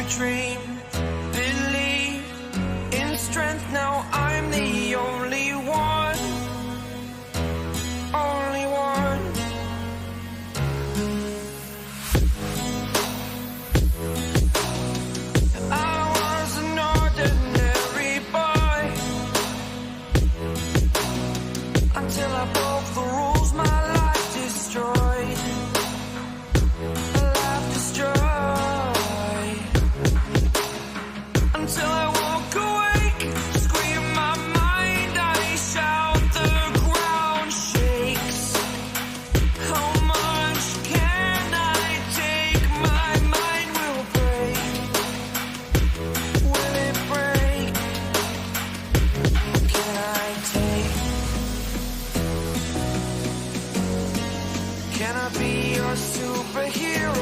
dream, believe in strength. Now I'm the only one, only one. I was an ordinary boy until I broke the rules. My life destroyed. Life destroyed. Until I walk awake, scream my mind, I shout, the ground shakes. How much can I take? My mind will break. Will it break? Can I take? Can I be your superhero?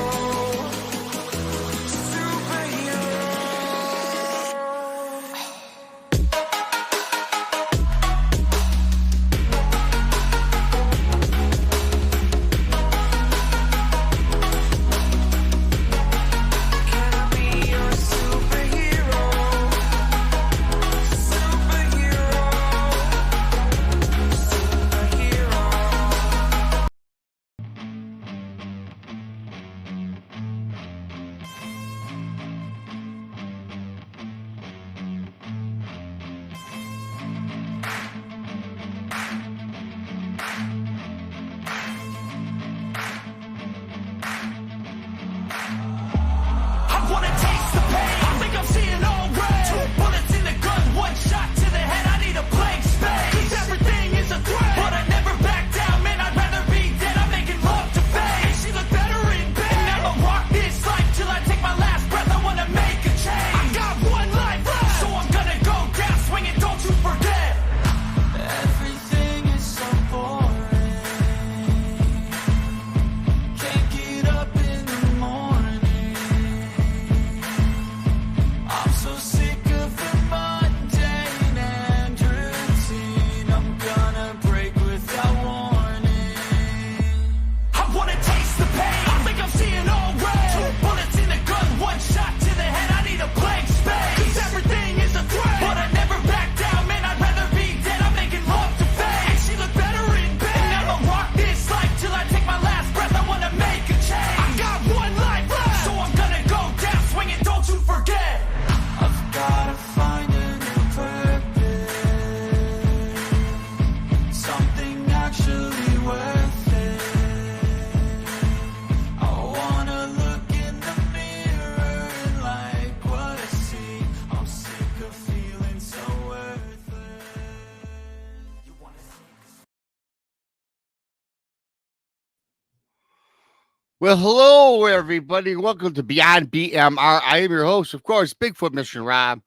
Well, hello, everybody. Welcome to Beyond BMR. I am your host, of course, Bigfoot Mission Rob.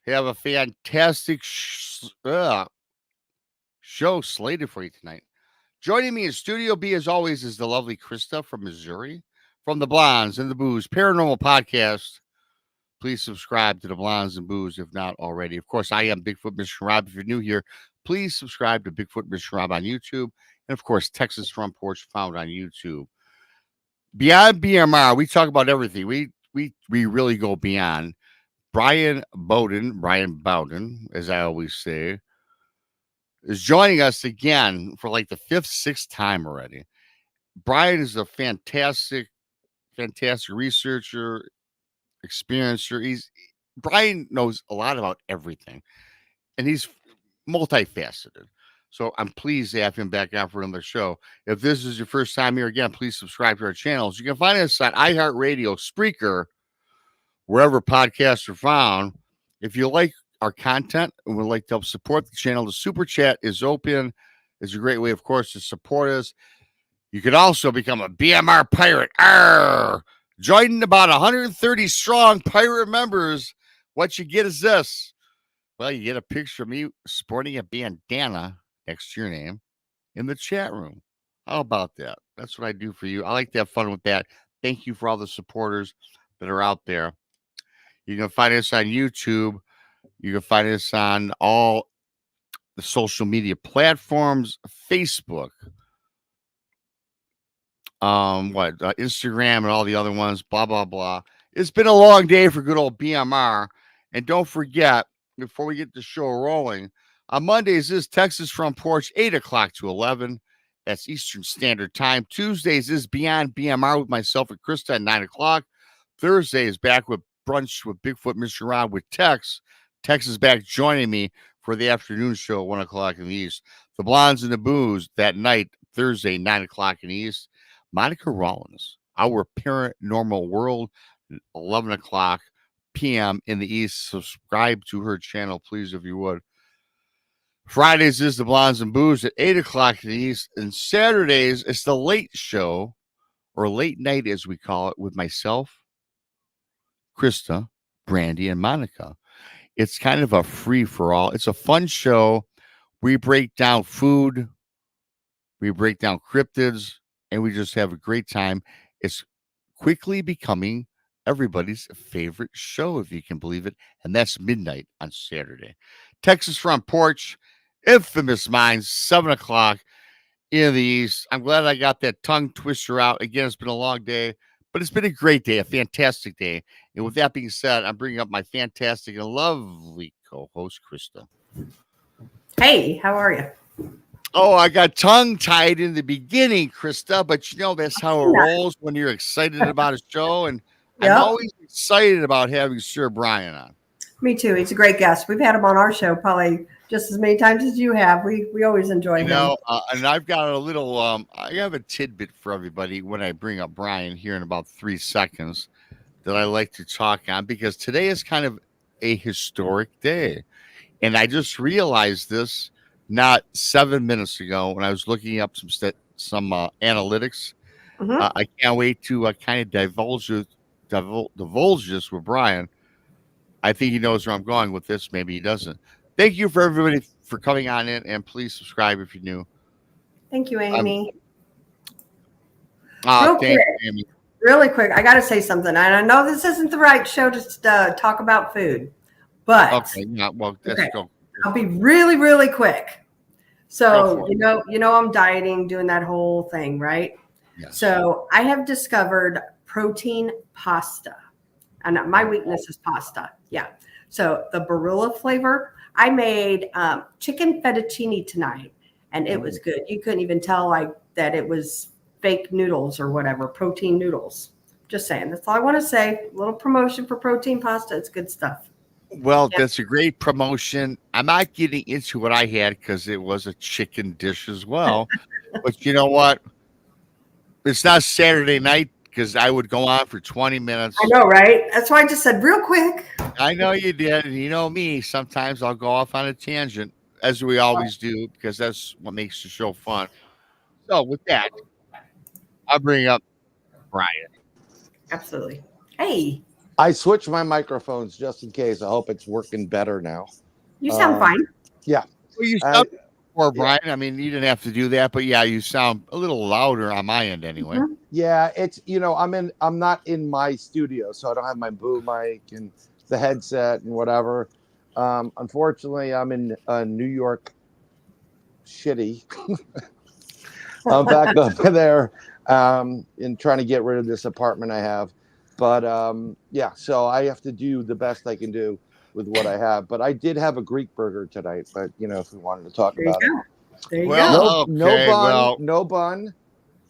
We have a fantastic show slated for you tonight. Joining me in Studio B, as always, is the lovely KRISTA from Missouri, from the Blondes and the Booze Paranormal Podcast. Please subscribe to the Blondes and Booze if not already. Of course, I am Bigfoot Mission Rob. If you're new here, please subscribe to Bigfoot Mission Rob on YouTube. And, of course, Texas Front Porch found on YouTube. Beyond BMR, we talk about everything. We really go beyond. Bryan Bowden, as I always say, is joining us again for like the fifth, sixth time already. Bryan is a fantastic researcher, experiencer. Bryan knows a lot about everything, and he's multifaceted. So I'm pleased to have him back on for another show. If this is your first time here, again, please subscribe to our channels. You can find us on iHeart Radio, Spreaker, wherever podcasts are found. If you like our content and would like to help support the channel, the Super Chat is open. It's a great way, of course, to support us. You could also become a BMR pirate. Arr! Join about 130 strong pirate members. What you get is this. Well, you get a picture of me sporting a bandana next to your name in the chat room. How about that? That's what I do for you. I like to have fun with that. Thank you for all the supporters that are out there. You can find us on YouTube. You can find us on all the social media platforms, Facebook, Instagram, and all the other ones, blah, blah, blah. It's been a long day for good old BMR. And don't forget, before we get the show rolling, on Mondays is Texas Front Porch, 8 o'clock to 11. That's Eastern Standard Time. Tuesdays is Beyond BMR with myself and KRISTA at 9 o'clock. Thursday is back with Brunch with Bigfoot Mr. Ron with Tex. Tex is back joining me for the afternoon show at 1 o'clock in the East. The Blondes and the Booze that night, Thursday, 9 o'clock in the East. Monica Rollins, Our Paranormal World, 11 o'clock p.m. in the East. Subscribe to her channel, please, if you would. Fridays is the Blondes and Booze at 8 o'clock in the East. And Saturdays, it's the late show, or late night as we call it, with myself, KRISTA, Brandy, and Monica. It's kind of a free-for-all. It's a fun show. We break down food, we break down cryptids, and we just have a great time. It's quickly becoming everybody's favorite show, if you can believe it, and that's midnight on Saturday. Texas Front Porch, Infamous Minds, 7 o'clock in the East. I'm glad I got that tongue twister out. Again, it's been a long day, but it's been a great day, a fantastic day. And with that being said, I'm bringing up my fantastic and lovely co-host, KRISTA. Hey, how are you? Oh, I got tongue-tied in the beginning, KRISTA, but you know that's how it rolls when you're excited about a show, and Yep. I'm always excited about having Sir Bryan on. Me too. He's a great guest. We've had him on our show probably just as many times as you have. We always enjoy him. And I've got a little, I have a tidbit for everybody when I bring up Bryan here in about 3 seconds that I like to talk on, because today is kind of a historic day. And I just realized this not 7 minutes ago when I was looking up some analytics. Mm-hmm. I can't wait to kind of divulge this with Bryan. I think he knows where I'm going with this. Maybe he doesn't. Thank you for everybody for coming on in, and please subscribe if you're new. Thank you, Amy. Thank you, Amy. Really quick, I got to say something. And I know this isn't the right show to talk about food, but okay, yeah, well, let's go. I'll be really, really quick. So you know, I'm dieting, doing that whole thing, right? Yes. So I have discovered protein pasta, and my weakness is pasta. Yeah. So the Barilla flavor, I made chicken fettuccine tonight, and it was good. You couldn't even tell that it was fake noodles or whatever, protein noodles. Just saying. That's all I want to say. A little promotion for protein pasta. It's good stuff. Well, that's a great promotion. I'm not getting into what I had because it was a chicken dish as well. But you know what? It's not Saturday night, because I would go on for 20 minutes. I know, right? That's why I just said real quick. I know you did. And you know me, sometimes I'll go off on a tangent, as we always do, because that's what makes the show fun. So with that, I'll bring up Bryan. Absolutely. Hey. I switched my microphones just in case. I hope it's working better now. You sound fine. Yeah. Well, you sound before, Bryan. I mean, you didn't have to do that, but yeah, you sound a little louder on my end anyway. Mm-hmm. Yeah, it's I'm not in my studio, so I don't have my boom mic and the headset and whatever. Unfortunately, I'm in New York shitty. I'm back up there in trying to get rid of this apartment I have. But yeah, so I have to do the best I can do with what I have. But I did have a Greek burger tonight, but if we wanted to talk about it. There you Well, go. No bun.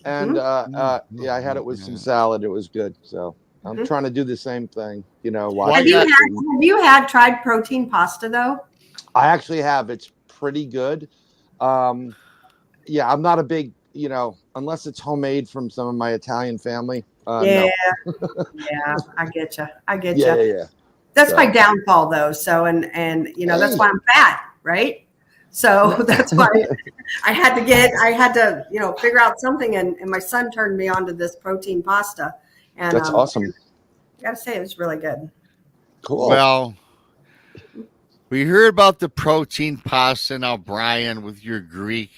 And yeah, I had it with some salad. It was good. So I'm trying to do the same thing, Have you had tried protein pasta though? I actually have. It's pretty good. Yeah, I'm not a big, unless it's homemade from some of my Italian family. Yeah. No. Yeah, I get you. Yeah. That's my downfall though. So, and that's why I'm fat, right? So that's why I had to, figure out something. And my son turned me on to this protein pasta. And that's awesome. I gotta say, it was really good. Cool. Well, we heard about the protein pasta now, Bryan, with your Greek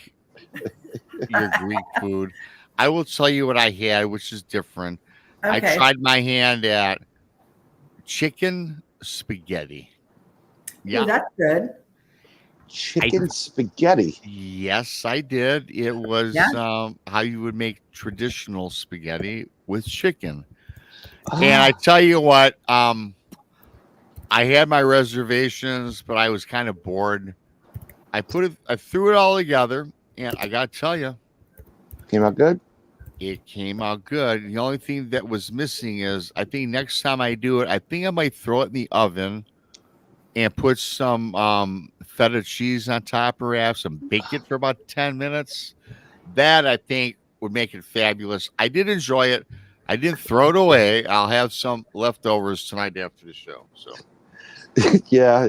food. I will tell you what I had, which is different. Okay. I tried my hand at chicken spaghetti. Yeah, Ooh, that's good. Chicken spaghetti. Yes, I did. It was how you would make traditional spaghetti with chicken. And I tell you what, I had my reservations, but I was kind of bored. I threw it all together, and I gotta tell you, Came out good. it came out good. The only thing that was missing is I think next time I do it, I think I might throw it in the oven and put some feta cheese on top, perhaps, and bake it for about 10 minutes. That I think would make it fabulous. I did enjoy it. I didn't throw it away. I'll have some leftovers tonight after the show. So Yeah,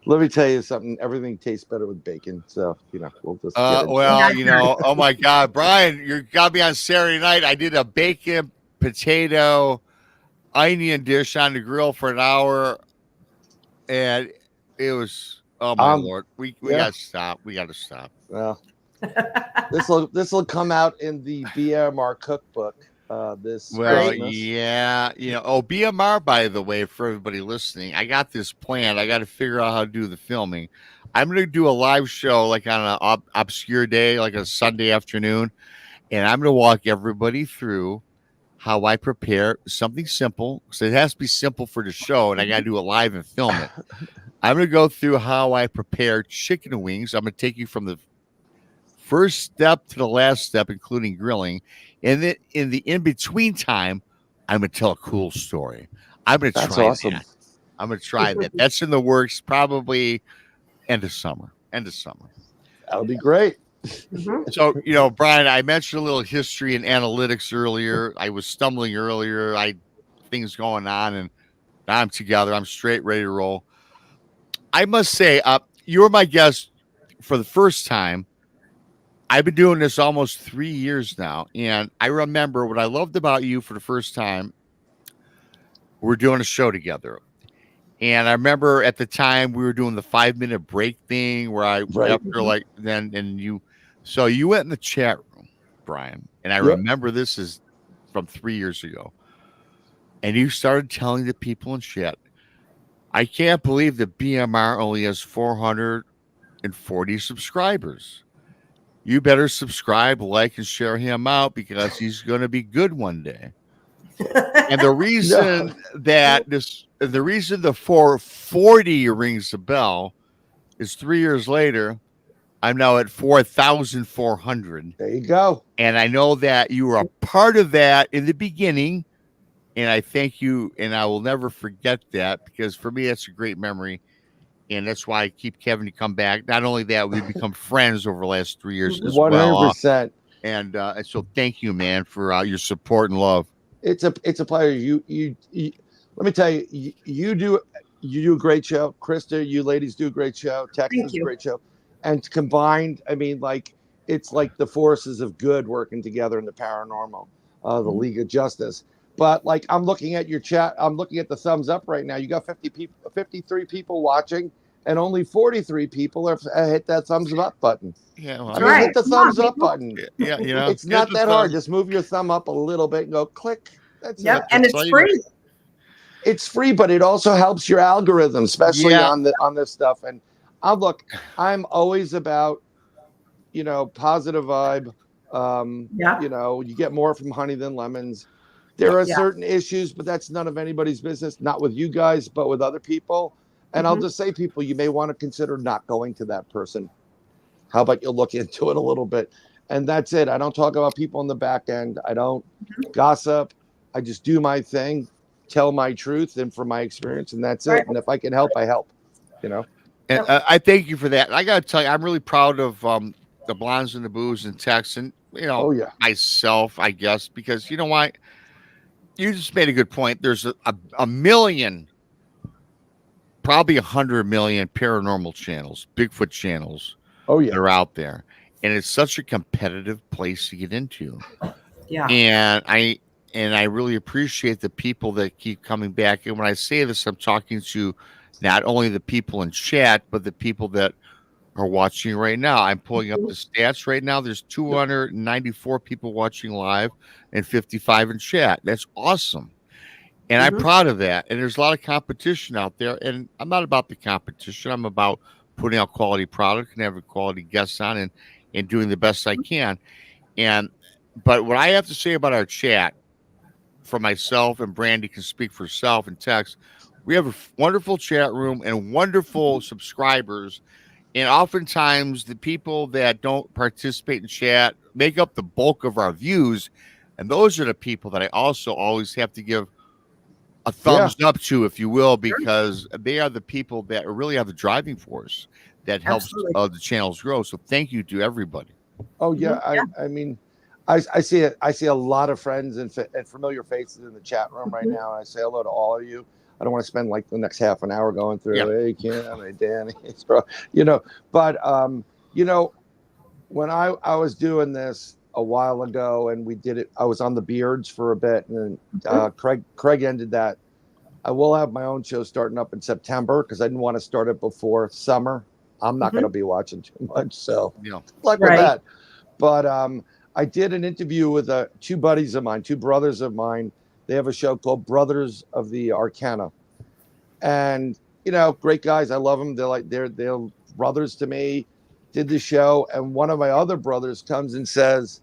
let me tell you something. Everything tastes better with bacon. So, we'll just get into it. oh my God, Brian, you got me on Saturday night. I did a bacon, potato, onion dish on the grill for an hour, and it was, oh my Lord. We gotta stop. We gotta stop. Well, this will come out in the BMR cookbook. This Christmas. Yeah, BMR, by the way, for everybody listening, I got this planned. I got to figure out how to do the filming. I'm going to do a live show like on an obscure day, like a Sunday afternoon, and I'm going to walk everybody through how I prepare something simple. So it has to be simple for the show, and I got to do it live and film it. I'm going to go through how I prepare chicken wings. I'm going to take you from the first step to the last step, including grilling. And then in the in-between time, I'm going to tell a cool story. I'm going to try awesome. that. I'm going to try that. That's in the works, probably end of summer. That'll be great. So, Brian, I mentioned a little history and analytics earlier. I was stumbling earlier. Things going on, and now I'm together. I'm straight, ready to roll. I must say, you were my guest for the first time. I've been doing this almost 3 years now, and I remember what I loved about you for the first time. We're doing a show together, and I remember at the time we were doing the 5-minute break thing where you went in the chat room, Brian, and I remember this is from 3 years ago, and you started telling the people in chat, I can't believe that BMR only has 440 subscribers. You better subscribe, like, and share him out because he's going to be good one day. And the reason the reason the 440 rings the bell is 3 years later, I'm now at 4,400. There you go. And I know that you were a part of that in the beginning. And I thank you. And I will never forget that because for me, that's a great memory. And that's why I keep having to come back. Not only that, we've become friends over the last 3 years as 100%. And so thank you, man, for your support and love. It's a pleasure. You let me tell you, you do a great show. KRISTA, you ladies do a great show. Texas is a great show. And combined, I mean, it's like the forces of good working together in the paranormal, the League of Justice. But I'm looking at your chat. I'm looking at the thumbs up right now. You got 53 people watching, and only 43 people have hit that thumbs up button. Yeah, well, hit the thumbs up button. Yeah, it's not that hard. Just move your thumb up a little bit and go click. That's it. And it's free. It's free, but it also helps your algorithm, especially on this stuff. And I'm always about, positive vibe. You get more from honey than lemons. There are certain issues, but that's none of anybody's business. Not with you guys, but with other people. And I'll just say, people, you may want to consider not going to that person. How about you look into it a little bit? And that's it. I don't talk about people in the back end. I don't gossip. I just do my thing, tell my truth, and from my experience, and that's it. And if I can help, I help. And I thank you for that. I got to tell you, I'm really proud of the Blondes and the Boos and Tex, and myself, I guess, because you know why? You just made a good point. There's a million, probably 100 million paranormal channels, Bigfoot channels that are out there. And it's such a competitive place to get into. Yeah. And I really appreciate the people that keep coming back. And when I say this, I'm talking to not only the people in chat, but the people that are watching right now. I'm pulling up the stats right now. There's 294 people watching live and 55 in chat. That's awesome. And I'm proud of that. And there's a lot of competition out there. And I'm not about the competition. I'm about putting out quality product and having quality guests on and doing the best I can. But what I have to say about our chat, for myself, and Brandy can speak for herself and text. We have a wonderful chat room and wonderful subscribers. And oftentimes the people that don't participate in chat make up the bulk of our views. And those are the people that I also always have to give a thumbs up to, if you will, because they are the people that really have the driving force that helps the channels grow. So thank you to everybody. Oh yeah, I mean, I see it. I see a lot of friends and familiar faces in the chat room right now. And I say hello to all of you. I don't want to spend like the next half an hour going through, hey Kim, hey Danny, you know. But you know, when I was doing this a while ago, and we did it, I was on the Beards for a bit, and Craig ended that. I will have my own show starting up in September because I didn't want to start it before summer. I'm not going to be watching too much, so luck with that. But I did an interview with two buddies of mine, two brothers of mine. They have a show called Brothers of the Arcana, and you know, great guys. I love them. They're brothers to me. Did the show, and one of my other brothers comes and says,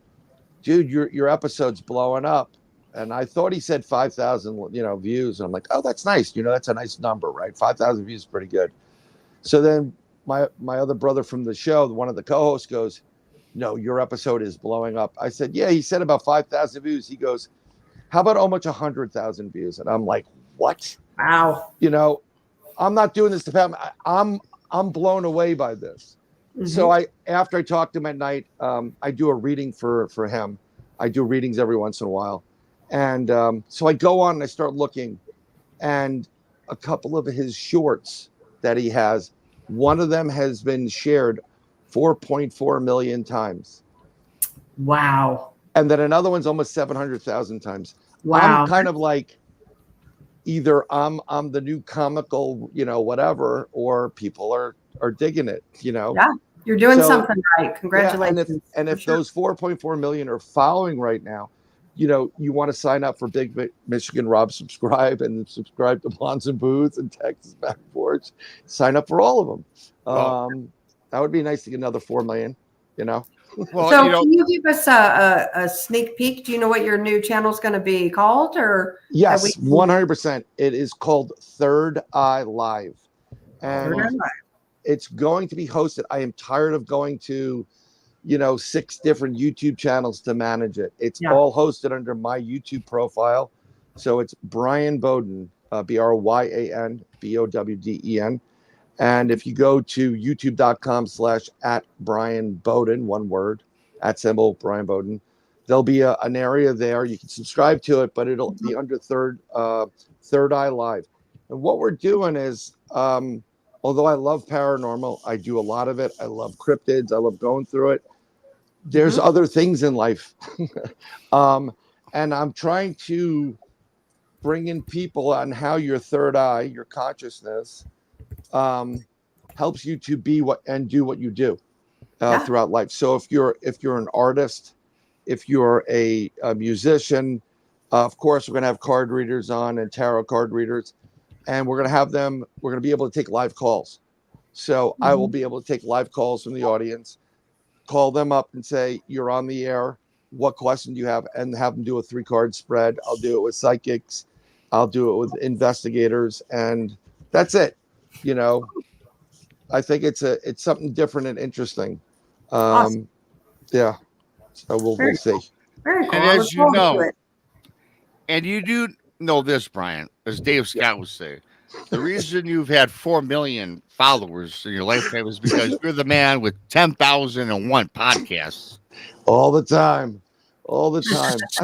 "Dude, your episode's blowing up." And I thought he said 5,000, views. And I'm like, "Oh, that's nice. That's a nice number, right? 5,000 views is pretty good." So then my other brother from the show, one of the co-hosts, goes, "No, your episode is blowing up." I said, "Yeah." He said about 5,000 views. He goes, "How about almost 100,000 views?" And I'm like, "What?" Wow. I'm not doing this to Pat. I'm blown away by this. So after I talk to him at night, I do a reading for him. I do readings every once in a while. And so I go on and I start looking, and a couple of his shorts that he has, one of them has been shared 4.4 million times. Wow. And then another one's almost 700,000 times. Wow. I'm kind of like, either I'm the new comical, whatever, or people are digging it, Yeah, you're doing something right. Congratulations. Yeah, and if those 4.4 million are following right now, you want to sign up for Big Michigan Rob Subscribe and subscribe to Blondes and Booths and Texas Back Porch. Sign up for all of them. That would be nice to get another 4 million, Well, so can you give us a sneak peek? Do you know what your new channel is going to be called? Or yes, 100%. It is called Third Eye Live, and it's going to be hosted. I am tired of going to, 6 different YouTube channels to manage it. It's all hosted under my YouTube profile, so it's Bryan Bowden, BRYAN BOWDEN. And if you go to youtube.com/@BryanBowden, one word, @ Bryan Bowden, there'll be an area there. You can subscribe to it, but it'll be under Third Eye Live. And what we're doing is, although I love paranormal, I do a lot of it. I love cryptids. I love going through it. There's other things in life. And I'm trying to bring in people on how your third eye, your consciousness, helps you to be and do what you do throughout life. So if you're an artist, if you're a musician, of course we're going to have card readers on and tarot card readers, and we're going to be able to take live calls. So I will be able to take live calls from the audience, call them up and say, "You're on the air. What question do you have?" and have them do a 3-card spread. I'll do it with psychics. I'll do it with investigators, and that's it. I think it's something different and interesting. Awesome. Yeah. So we'll see. Very cool. And as you know, and you do know this, Bryan, as Dave Scott would say, the reason you've had 4 million followers in your lifetime is because you're the man with 10,001 podcasts. All the time.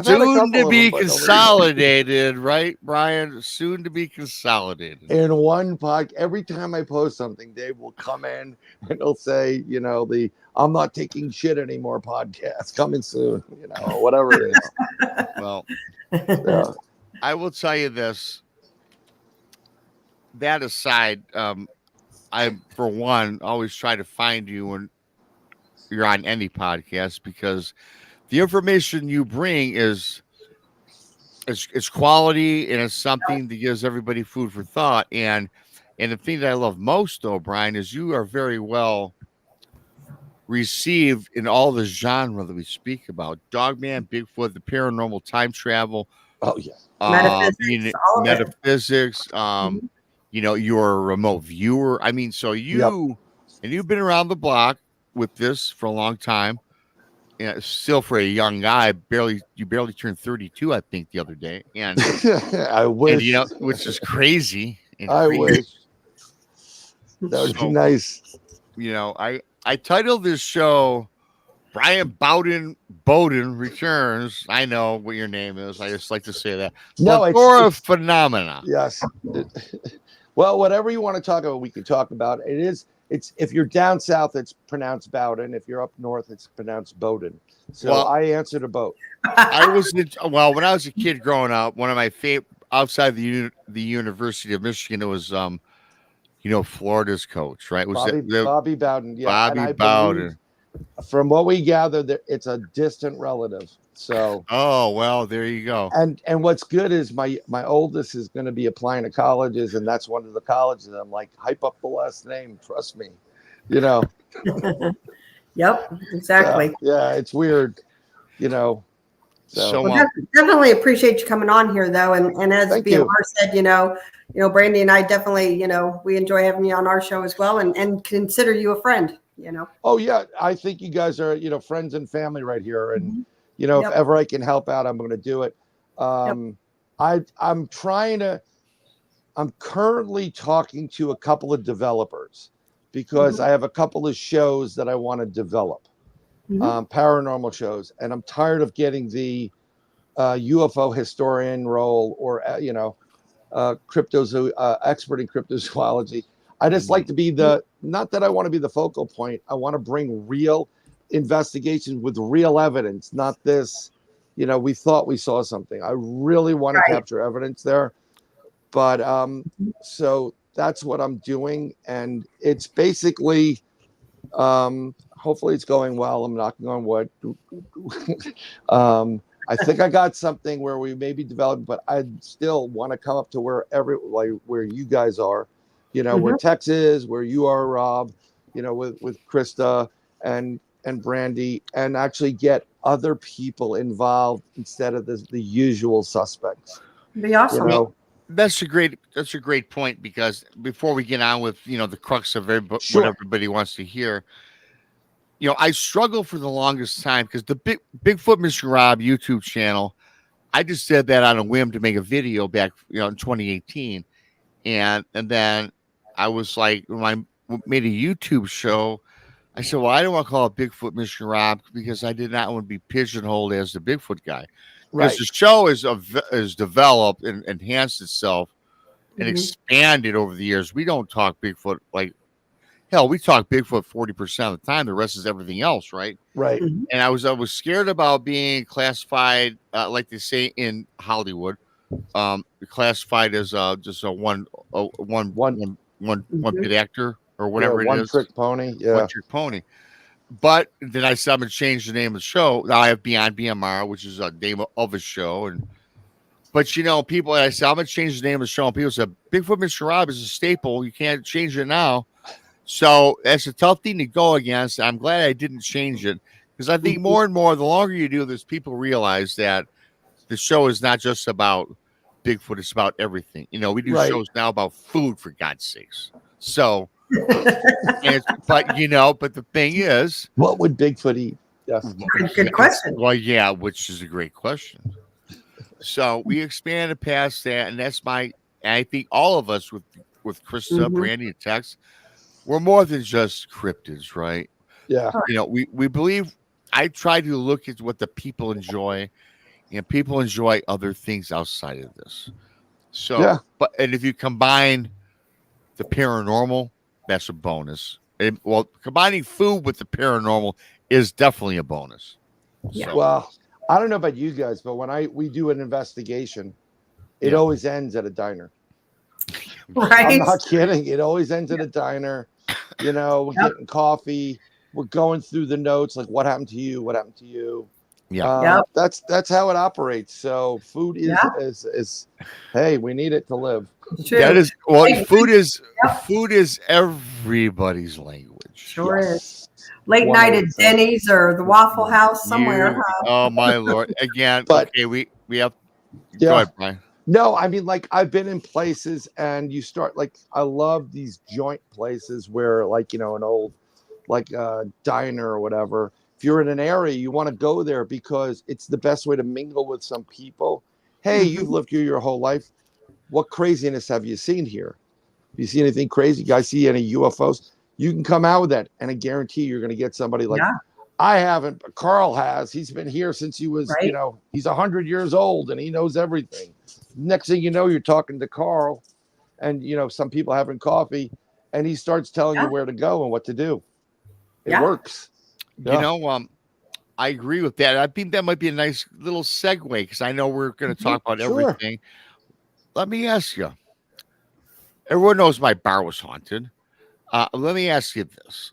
Soon to be consolidated, right, Bryan? Soon to be consolidated. In one podcast, every time I post something, Dave will come in and he'll say, the "I'm not taking shit anymore" podcast coming soon, or whatever it is. Well, I will tell you this. That aside, I, for one, always try to find you when you're on any podcast, because the information you bring is quality, and it's something that gives everybody food for thought. And the thing that I love most, though, Bryan, is you are very well received in all the genre that we speak about: Dogman, Bigfoot, the paranormal, time travel, Oh yeah. Metaphysics, all of it. metaphysics. Mhm. You know, you're a remote viewer. I mean, so you've been around the block with this for a long time. Yeah, still for a young guy, you barely turned 32, I think, the other day, and I wish. you know, which is crazy. And I crazy. wish. That would be nice. You know, I titled this show Bryan Bowden Returns. I know what your name is. I just like to say that. No, Plethora it's phenomena. yes. Well, whatever you want to talk about, we can talk about. It's if you're down south, it's pronounced Bowden. If you're up north, it's pronounced Bowden. So Well, I answer to both. I was when I was a kid growing up, one of my favorite outside the University of Michigan, it was you know, Florida's coach, right? Was Bobby Bowden? Yeah, Bobby and I Bowden. believe, from what we gather, it's a distant relative. So oh well, there you go. And what's good is my oldest is going to be applying to colleges, and that's one of the colleges. I'm like, hype up the last name. Trust me, you know. Yep, exactly. Yeah, it's weird, you know. So Well, definitely appreciate you coming on here, though. And as BMR said, you know, Brandy and I definitely, you know, we enjoy having you on our show as well, and consider you a friend. You know. Oh yeah, I think you guys are, you know, friends and family right here, and you know, if ever I can help out, I'm going to do it. I'm currently talking to a couple of developers because I have a couple of shows that I want to develop, paranormal shows, and I'm tired of getting the UFO historian role or you know, expert in cryptozoology. I just like to be not that I want to be the focal point. I want to bring real investigations with real evidence, not this, you know, we thought we saw something. I really want to capture evidence there. But so that's what I'm doing. And it's basically, hopefully it's going well. I'm knocking on wood. I think I got something where we may be developing, but I still want to come up to where you guys are, you know, where Texas, where you are, Rob, you know, with KRISTA and Brandy, and actually get other people involved instead of the usual suspects. Be awesome. You know? That's a great point, because before we get on with, you know, the crux of what everybody wants to hear, you know, I struggled for the longest time because the Bigfoot Mr. Rob YouTube channel, I just did that on a whim to make a video back, you know, in 2018, and then I was like, when I made a YouTube show, I said, well, I don't want to call it Bigfoot Mr. Rob because I did not want to be pigeonholed as the Bigfoot guy. Because the show is developed and enhanced itself and expanded over the years. We don't talk Bigfoot like hell. We talk Bigfoot 40% of the time. The rest is everything else, right? Right. And I was scared about being classified, like they say in Hollywood, classified as just a one bit actor or whatever it is. One trick pony. Yeah. One trick pony. But then I said I'm gonna change the name of the show. Now I have BeyondBMR, which is a name of a show, but you know, I said I'm gonna change the name of the show, and people said Bigfoot Mr. Rob is a staple. You can't change it now. So that's a tough thing to go against. I'm glad I didn't change it, because I think more and more, the longer you do this, people realize that the show is not just about Bigfoot; it's about everything. You know, we do shows now about food, for God's sakes. So. But the thing is, what would Bigfoot eat? Yes. Good question. Well, yeah, which is a great question. So we expanded past that, and I think all of us with KRISTA, Brandy, and Tex, we're more than just cryptids, right? Yeah. You know, we believe. I try to look at what the people enjoy, and people enjoy other things outside of this. So, and if you combine the paranormal, that's a bonus. Well, combining food with the paranormal is definitely a bonus. Yeah. So. Well, I don't know about you guys, but when we do an investigation, it always ends at a diner. Right. I'm not kidding. It always ends at a diner. You know, we're getting coffee. We're going through the notes, like what happened to you? What happened to you? Yeah. That's how it operates. So food is hey, we need it to live. True. That is food is everybody's language. Sure is. Late night at Denny's or the Waffle House somewhere. Oh my Lord! Again, but okay, we have Go Yeah. ahead, Brian. No, I mean, like, I've been in places and you start, like, I love these joint places where, like, you know, an old, like, diner or whatever. If you're in an area, you want to go there because it's the best way to mingle with some people. Hey, you've lived here your whole life. What craziness have you seen here? Have you seen anything crazy? You guys see any UFOs? You can come out with that, and I guarantee you're going to get somebody like, I haven't, but Carl has. He's been here since he was, you know, he's 100 years old and he knows everything. Next thing you know, you're talking to Carl and, you know, some people having coffee and he starts telling you where to go and what to do. It works. You know, I agree with that. I think that might be a nice little segue because I know we're going to talk about everything. Let me ask you. Everyone knows my bar was haunted. Let me ask you this.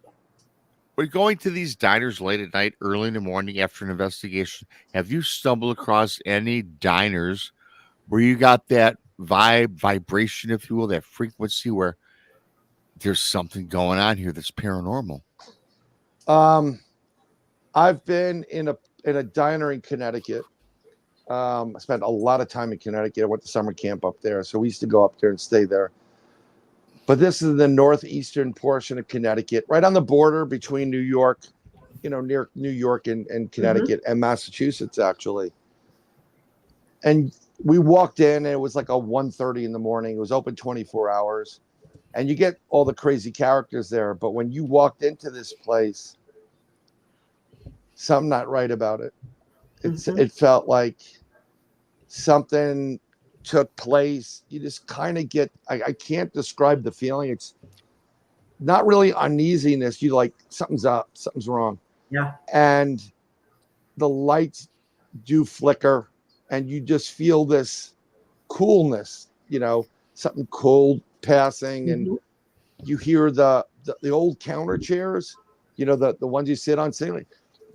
When going to these diners late at night, early in the morning after an investigation, have you stumbled across any diners where you got that vibration, if you will, that frequency where there's something going on here that's paranormal? I've been in a diner in Connecticut. I spent a lot of time in Connecticut. I went to summer camp up there, so we used to go up there and stay there. But this is the northeastern portion of Connecticut, right on the border between New York, you know, near New York and Connecticut and Massachusetts, actually. And we walked in, and it was like a 1:30 in the morning. It was open 24 hours. And you get all the crazy characters there. But when you walked into this place, something not right about it. It felt like something took place. You just kind of get, I can't describe the feeling. It's not really uneasiness. You like, something's up, something's wrong. Yeah. And the lights do flicker and you just feel this coolness, you know, something cold passing. And you hear the old counter chairs, you know, the ones you sit on ceiling,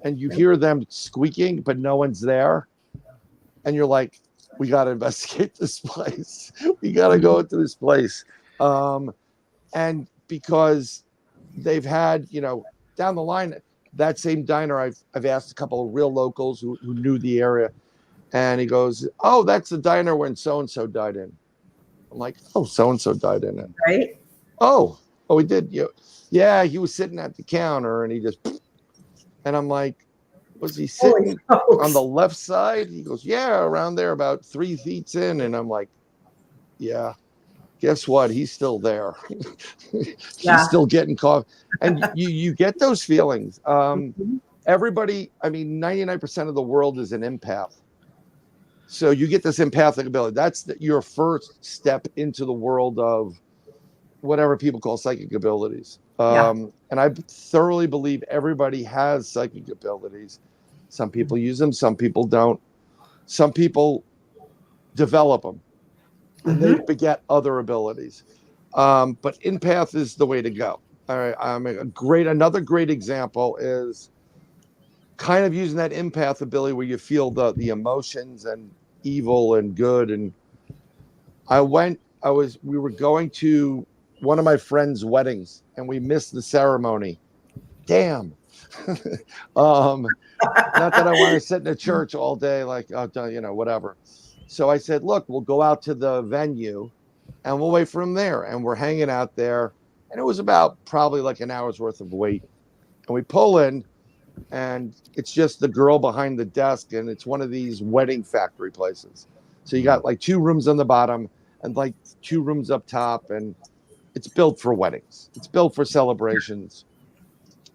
and you hear them squeaking, but no one's there. And you're like, we got to investigate this place. We got to go into this place. And because they've had, you know, down the line, that same diner, I've asked a couple of real locals who knew the area. And he goes, oh, that's the diner when so-and-so died in. I'm like, oh, so-and-so died in it. Right. Oh, he did. Yeah, he was sitting at the counter and he just, and I'm like, was he sitting on the left side? He goes, yeah, around there, about 3 feet in. And I'm like, yeah, guess what? He's still there. He's still getting coffee. And you get those feelings. Everybody, I mean, 99% of the world is an empath. So you get this empathic ability. That's your first step into the world of whatever people call psychic abilities. And I thoroughly believe everybody has psychic abilities. Some people use them, some people don't. Some people develop them and they beget other abilities. But empath is the way to go. All right. Another great example is kind of using that empath ability where you feel the emotions and evil and good. And we were going to one of my friend's weddings and we missed the ceremony. Damn. Not that I want to sit in a church all day, like, you know, whatever. So I said, look, we'll go out to the venue and we'll wait for him there. And we're hanging out there. And it was about probably like an hour's worth of wait. And we pull in and it's just the girl behind the desk. And it's one of these wedding factory places. So you got like 2 rooms on the bottom and like 2 rooms up top. And it's built for weddings. It's built for celebrations.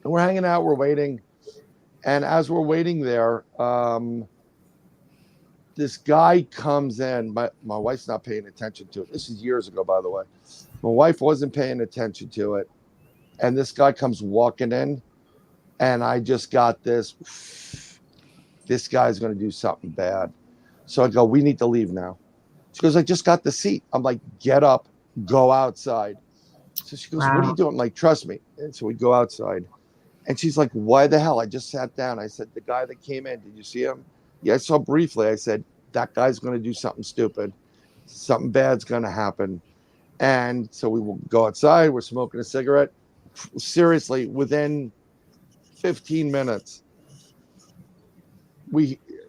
And we're hanging out, we're waiting. And as we're waiting there, this guy comes in. My wife's not paying attention to it. This is years ago, by the way. My wife wasn't paying attention to it. And this guy comes walking in. And I just got this guy's going to do something bad. So I go, we need to leave now. She goes, I just got the seat. I'm like, get up, go outside. So she goes, what are you doing? I'm like, trust me. And so we go outside. And she's like, why the hell? I just sat down. I said, the guy that came in, did you see him? Yeah, I saw briefly. I said, that guy's going to do something stupid. Something bad's going to happen. And so we will go outside. We're smoking a cigarette. Seriously, within 15 minutes,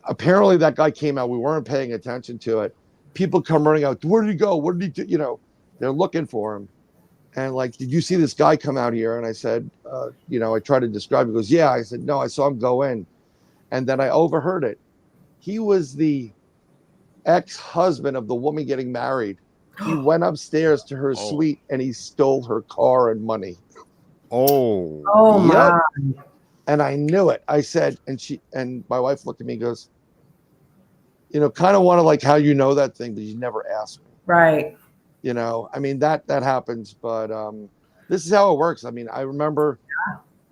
apparently that guy came out. We weren't paying attention to it. People come running out. Where did he go? What did he do? You know, they're looking for him. And like, did you see this guy come out here? And I said, you know, I tried to describe it. He goes, yeah. I said, no, I saw him go in. And then I overheard it. He was the ex-husband of the woman getting married. He went upstairs to her suite and he stole her car and money. Oh my. And I knew it. I said, and my wife looked at me and goes, you know, kind of want to like how you know that thing, but you never asked me. Right. You know, I mean, that happens, but this is how it works. I mean, I remember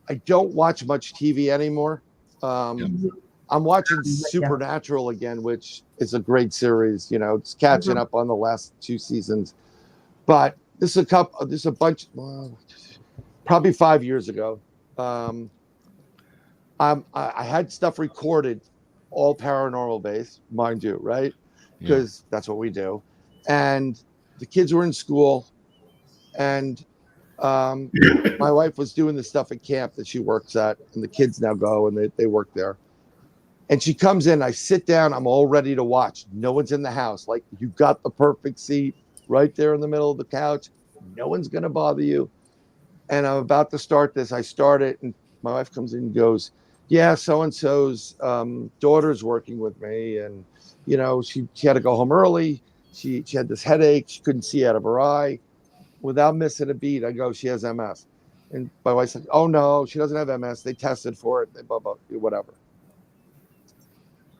I don't watch much TV anymore. I'm watching Supernatural again, which is a great series. You know, it's catching up on the last 2 seasons. But this is a bunch, probably 5 years ago. I had stuff recorded, all paranormal based, mind you, right? Because that's what we do. And the kids were in school, and my wife was doing the stuff at camp that she works at, and the kids now go and they work there. And she comes in, I sit down, I'm all ready to watch. No one's in the house. Like, you got the perfect seat right there in the middle of the couch. No one's going to bother you. And I'm about to start this. I start it, and my wife comes in and goes, yeah, so-and-so's daughter's working with me. And, you know, she had to go home early. She had this headache. She couldn't see out of her eye. Without missing a beat, I go, she has MS. And my wife's like, oh, no, she doesn't have MS. They tested for it. They blah, blah, whatever.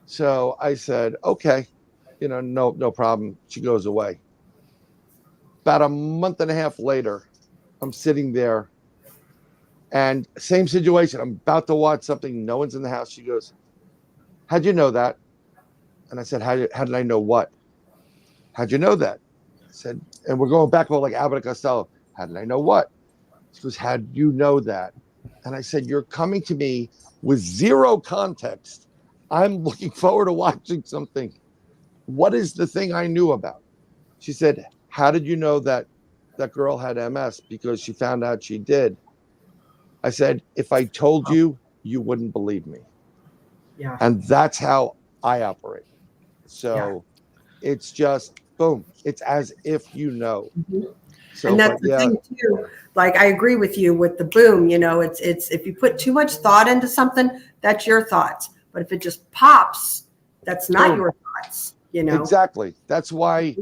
So I said, okay, you know, no problem. She goes away. About a month and a half later, I'm sitting there, and same situation. I'm about to watch something. No one's in the house. She goes, how'd you know that? And I said, how did I know what? How'd you know that? I said, and we're going back about like Abbott and Costello. How did I know what? She goes, how do you know that? And I said, you're coming to me with zero context. I'm looking forward to watching something. What is the thing I knew about? She said, how did you know that that girl had MS? Because she found out she did. I said, if I told you, you wouldn't believe me. Yeah. And that's how I operate. So it's just, boom. It's as if you know. So, and that's the thing too. Like, I agree with you with the boom. You know, it's if you put too much thought into something, that's your thoughts. But if it just pops, that's not your thoughts, you know? Exactly. That's why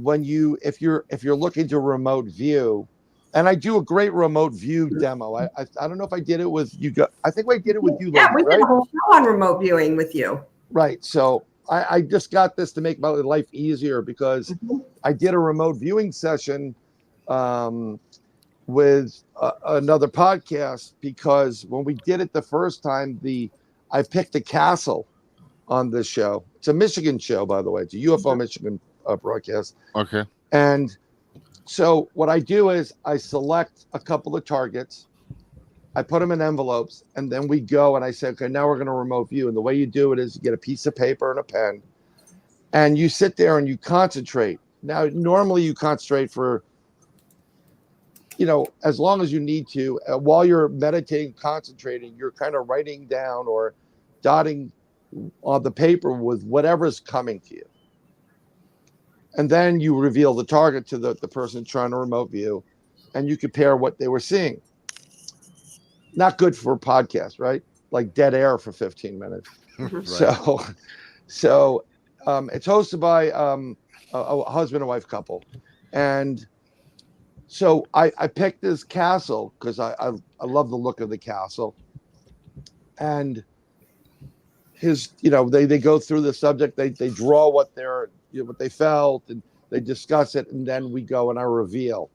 when if you're looking to remote view, and I do a great remote view demo. I don't know if I did it with you. I think I did it with you. Yeah, ladies, we did a whole show on remote viewing with you. Right. So I just got this to make my life easier, because I did a remote viewing session with another podcast, because when we did it the first time, I picked a castle on this show. It's a Michigan show, by the way. It's a UFO Michigan broadcast. Okay. And so what I do is I select a couple of targets. I put them in envelopes, and then we go and I say, okay, now we're going to remote view. And the way you do it is you get a piece of paper and a pen, and you sit there and you concentrate. Now, normally you concentrate for, you know, as long as you need to. While you're meditating, concentrating, you're kind of writing down or dotting on the paper with whatever's coming to you. And then you reveal the target to the person trying to remote view, and you compare what they were seeing. Not good for a podcast, right? Like dead air for 15 minutes. Right. So it's hosted by a husband and wife couple. And so I picked this castle because I love the look of the castle. And they go through the subject, they draw what they felt, and they discuss it, and then we go and I reveal.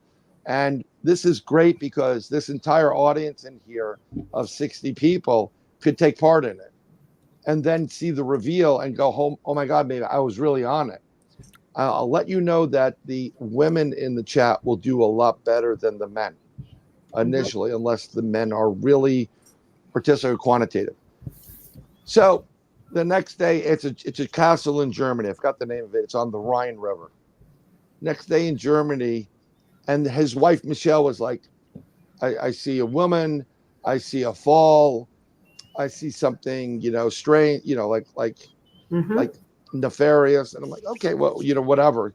And this is great because this entire audience in here of 60 people could take part in it, and then see the reveal and go home, oh my God, maybe I was really on it. I'll let you know that the women in the chat will do a lot better than the men initially, unless the men are really artistic or quantitative. So the next day, it's a castle in Germany. I forgot the name of it. It's on the Rhine River. Next day in Germany, and his wife, Michelle, was like, I see a woman, I see a fall, I see something, strange, like like nefarious. And I'm like, okay, well, whatever,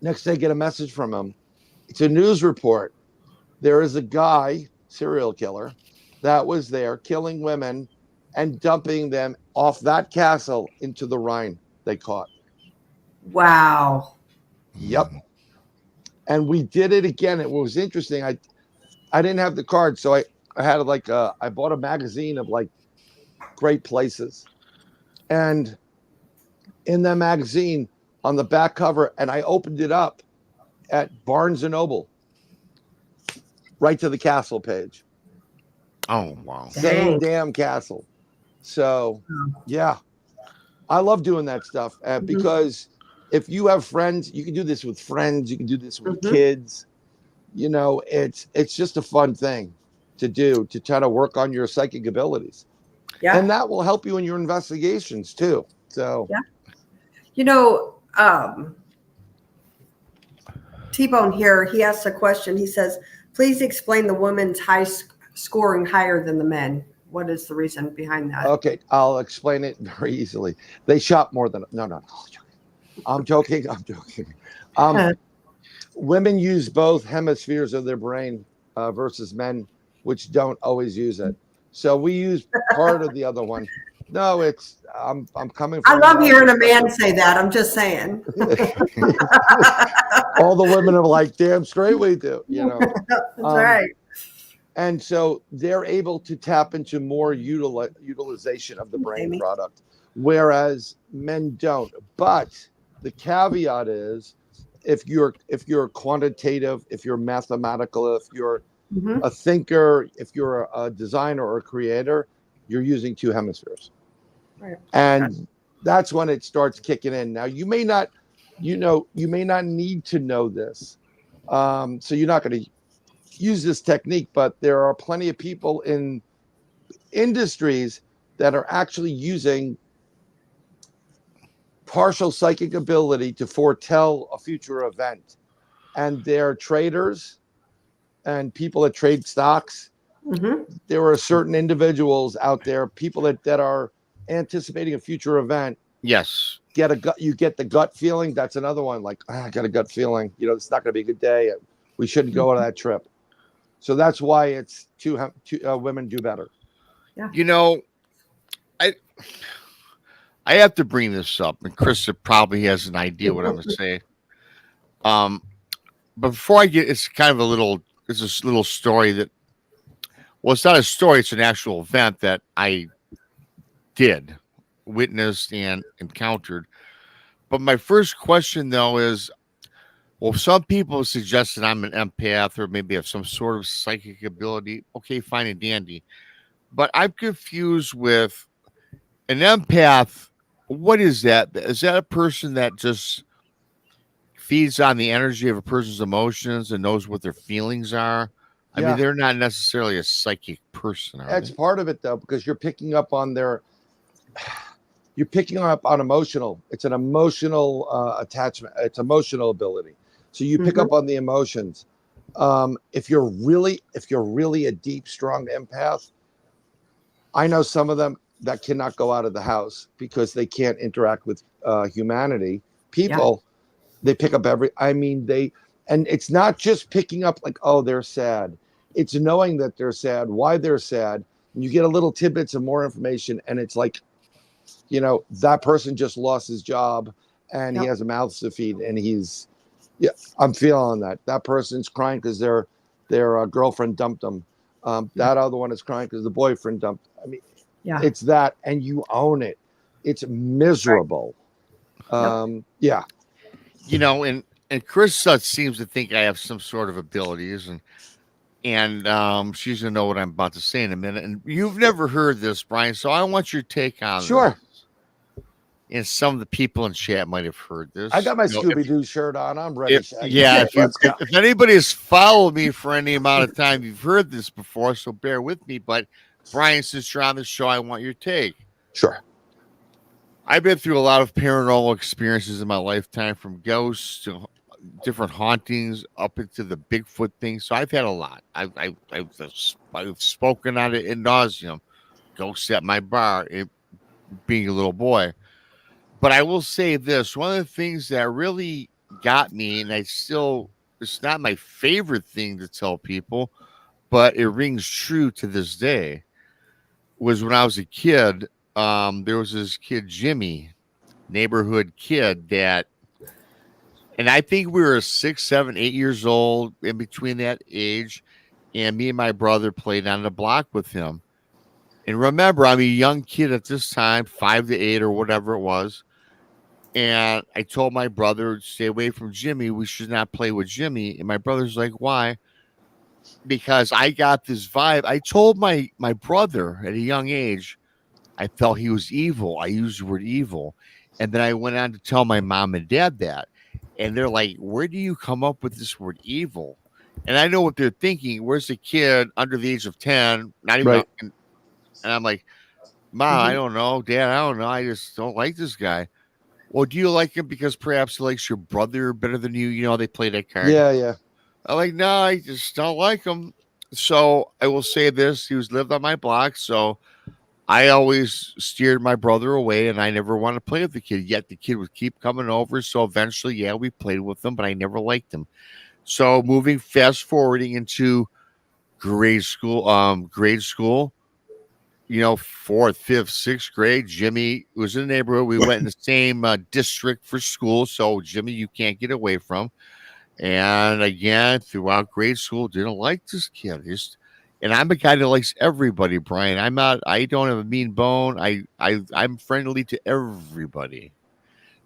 Next day, I get a message from him. It's a news report. There is a guy, serial killer, that was there killing women and dumping them off that castle into the Rhine they caught. Wow. Yep. And we did it again. It was interesting. I didn't have the card, so I had I bought a magazine of like great places. And in that magazine, on the back cover, and I opened it up at Barnes and Noble, right to the castle page. Oh, wow. Same damn castle. So, yeah, I love doing that stuff because if you have friends, you can do this with friends. You can do this with kids. It's just a fun thing to do, to try to work on your psychic abilities. Yeah. And that will help you in your investigations too. So, T-Bone here, he asks a question. He says, please explain the women's scoring higher than the men. What is the reason behind that? Okay, I'll explain it very easily. They shop more than no. I'm joking. Women use both hemispheres of their brain versus men, which don't always use it. So we use part of the other one. No, I'm coming from. I love hearing a man say that. I'm just saying. All the women are like, damn straight we do, That's right. And so they're able to tap into more utilization of the brain product, whereas men don't. But the caveat is, if you're quantitative, if you're mathematical, if you're a thinker, if you're a designer or a creator, you're using two hemispheres. Right. And that's when it starts kicking in. Now you may not need to know this. So you're not going to use this technique, but there are plenty of people in industries that are actually using partial psychic ability to foretell a future event. And they're traders and people that trade stocks. There are certain individuals out there, people that are anticipating a future event. Yes. You get the gut feeling. That's another one. Like, I got a gut feeling, it's not going to be a good day. We shouldn't go on that trip. So that's why it's two women do better. Yeah. I have to bring this up, and KRISTA probably has an idea what I'm going to say. But before I get, it's this little story that, well, it's not a story. It's an actual event that I witnessed and encountered. But my first question, though, is, well, some people suggest that I'm an empath or maybe have some sort of psychic ability. Okay, fine and dandy. But I'm confused with an empath. What is that? Is that a person that just feeds on the energy of a person's emotions and knows what their feelings are? I mean, they're not necessarily a psychic person. That's part of it, though, because you're picking up on emotional. It's an emotional attachment. It's emotional ability. So you pick up on the emotions. If you're really a deep, strong empath, I know some of them that cannot go out of the house because they can't interact with humanity. People, they pick up and it's not just picking up like, oh, they're sad. It's knowing that they're sad, why they're sad. And you get a little tidbits of more information, and it's like, that person just lost his job and he has a mouth to feed, and I'm feeling that. That person's crying because their girlfriend dumped them. That other one is crying because the boyfriend dumped. I mean, it's that, and you own it. It's miserable. And KRISTA seems to think I have some sort of abilities, and she's gonna know what I'm about to say in a minute. And you've never heard this, Bryan, so I want your take on this. And some of the people in chat might have heard this. I got my Scooby-Doo shirt on. I'm ready. If anybody has followed me for any amount of time, you've heard this before, so bear with me. But Bryan, since you're on the show, I want your take. Sure. I've been through a lot of paranormal experiences in my lifetime, from ghosts to different hauntings up into the Bigfoot thing. So I've had a lot. I've spoken on it ad nauseum. Ghosts at my bar. being a little boy. But I will say this, one of the things that really got me, and it's not my favorite thing to tell people, but it rings true to this day, was when I was a kid. There was this kid, Jimmy, neighborhood kid and I think we were 6, 7, 8 years old, in between that age. And me and my brother played on the block with him. And remember, I'm a young kid at this time, 5 to 8 or whatever it was. And I told my brother, stay away from Jimmy. We should not play with Jimmy. And my brother's like, why? Because I got this vibe. I told my brother at a young age, I felt he was evil. I used the word evil. And then I went on to tell my mom and dad that. And they're like, where do you come up with this word evil? And I know what they're thinking. Where's the kid under the age of 10? Not even. Right. And I'm like, Mom, I don't know. Dad, I don't know. I just don't like this guy. Well, do you like him because perhaps he likes your brother better than you? You know, they play that card. Yeah. I'm like, no, I just don't like him. So I will say this. He was lived on my block. So I always steered my brother away, and I never wanted to play with the kid. Yet the kid would keep coming over. So eventually, yeah, we played with him, but I never liked him. So moving fast forwarding into grade school, you know, 4th, 5th, 6th grade, Jimmy was in the neighborhood. We went in the same district for school. So Jimmy, you can't get away from. And again, throughout grade school, didn't like this kid. And I'm a guy that likes everybody, Brian. I don't have a mean bone. I'm friendly to everybody.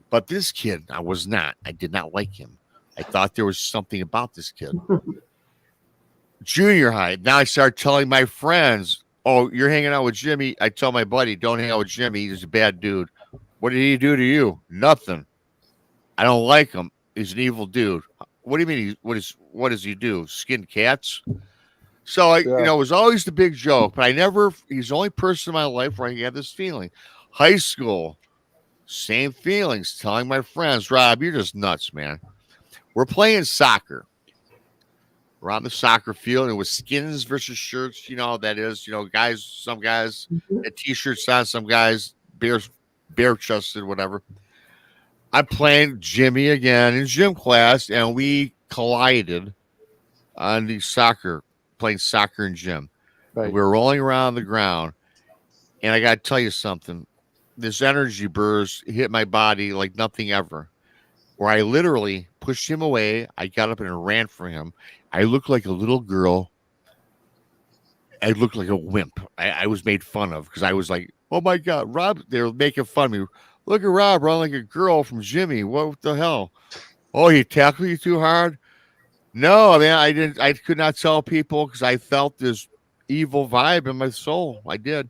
But this kid, I was not. I did not like him. I thought there was something about this kid. Junior high. Now I start telling my friends, oh, you're hanging out with Jimmy. I tell my buddy, don't hang out with Jimmy. He's a bad dude. What did he do to you? Nothing. I don't like him. He's an evil dude. What do you mean? What does he do? Skin cats? So it was always the big joke, but he's the only person in my life where I had this feeling. High school, same feelings. Telling my friends, Rob, you're just nuts, man. We're playing soccer. We're on the soccer field, and it was skins versus shirts. You know, that is, guys, some guys had t-shirts on, some guys bare chested, whatever. I'm playing Jimmy again in gym class, and we collided on the playing soccer in gym. Right. We were rolling around the ground, and I got to tell you something. This energy burst hit my body like nothing ever, where I literally pushed him away. I got up and ran for him. I looked like a little girl. I looked like a wimp. I was made fun of because I was like, oh, my God, Rob, they were making fun of me. Look at Rob running like a girl from Jimmy. What the hell? Oh, he tackled you too hard? No, I mean, I could not tell people because I felt this evil vibe in my soul. I did.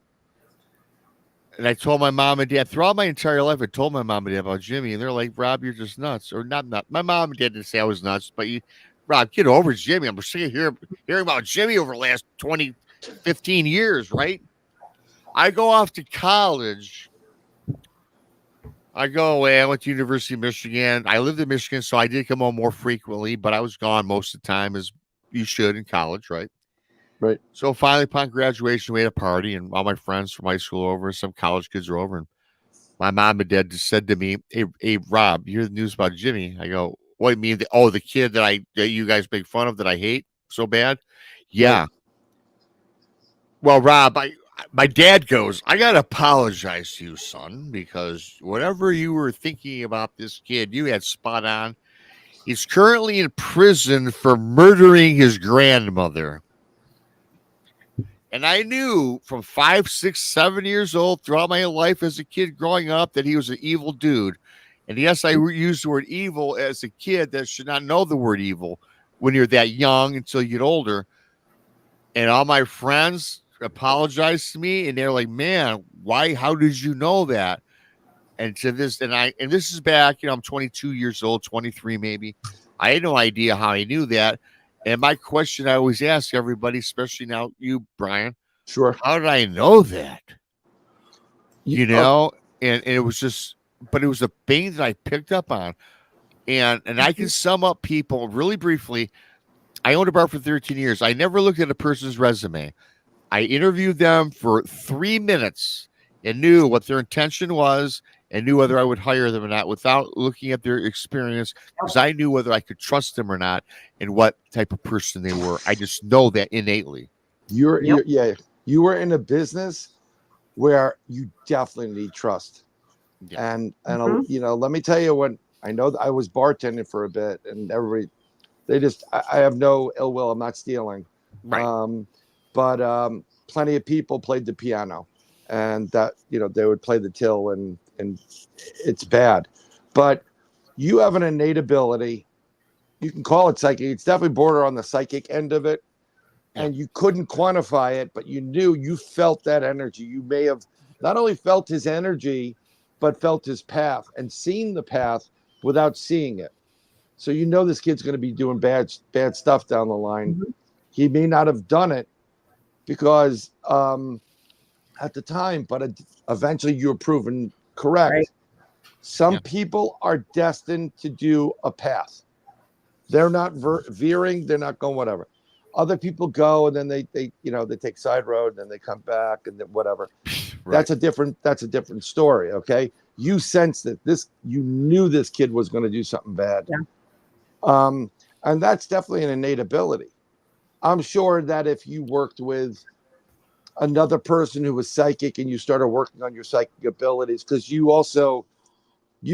And I told my mom and dad throughout my entire life. I told my mom and dad about Jimmy, and they're like, Rob, you're just nuts. Or not. My mom and dad didn't say I was nuts, but Rob, get over Jimmy. I'm sick of hearing about Jimmy over the last 20, 15 years, right? I go off to college. I go away. I went to University of Michigan. I lived in Michigan, so I did come home more frequently, but I was gone most of the time, as you should in college, right? Right. So finally, upon graduation, we had a party, and all my friends from high school were over, some college kids were over, and my mom and dad just said to me, hey, Rob, you hear the news about Jimmy? I go, what do you mean? The kid that you guys make fun of that I hate so bad? Yeah. Right. Well, Rob, my dad goes, I got to apologize to you, son, because whatever you were thinking about this kid, you had spot on. He's currently in prison for murdering his grandmother. And I knew from 5, 6, 7 years old throughout my life as a kid growing up that he was an evil dude. And yes, I used the word evil as a kid that should not know the word evil when you're that young until you get older. And all my friends apologized to me, and they're like, man, why? How did you know that? And to this, and this is back, I'm 22 years old, 23 maybe. I had no idea how I knew that. And my question I always ask everybody, especially now you, Brian, sure, how did I know that? And it was just, but it was a thing that I picked up on. And I can sum up people really briefly. I owned a bar for 13 years. I never looked at a person's resume. I interviewed them for 3 minutes, and knew what their intention was and knew whether I would hire them or not without looking at their experience, because I knew whether I could trust them or not and what type of person they were. I just know that innately. You're you were in a business where you definitely need trust. Yeah. And you know, let me tell you, when I know that I was bartending for a bit, and everybody, I have no ill will. I'm not stealing. Right. But plenty of people played the piano, and that, you know, they would play the till, and it's bad. But you have an innate ability. You can call it psychic. It's definitely border on the psychic end of it. And you couldn't quantify it, but you felt that energy. You may have not only felt his energy, but felt his path and seen the path without seeing it. So you know this kid's going to be doing bad stuff down the line. Mhm. He may not have done it because at the time, but eventually you were proven correct. Right. Some people are destined to do a path. They're not veering. They're not going whatever. Other people go, and then they take side road, and then they come back, and then whatever. Right. That's a different story. Okay, you sensed that you knew this kid was going to do something bad. Yeah. And that's definitely an innate ability. I'm sure that if you worked with another person who was psychic and you started working on your psychic abilities, because you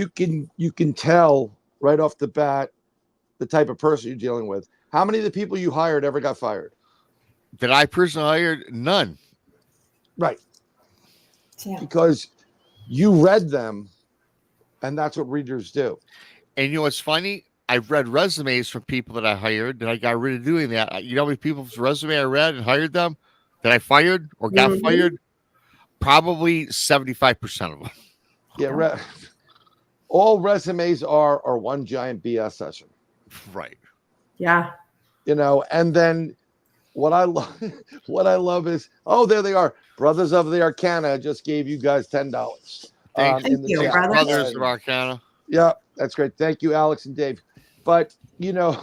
can tell right off the bat the type of person you're dealing with. How many of the people you hired ever got fired? That I personally hired? None. Right. Yeah. Because you read them, and that's what readers do. And you know what's funny? I've read resumes from people that I hired that I got rid of doing that. You know how many people's resume I read and hired them that I fired or got Mhm. fired? Probably 75% of them. Yeah. All resumes are one giant BS session. Right. Yeah. You know, and then what I love is, oh, there they are. Brothers of the Arcana just gave you guys $10. Thank in the you, chat. brother. Brothers of Arcana. Yeah, that's great. Thank you, Alex and Dave. But you know,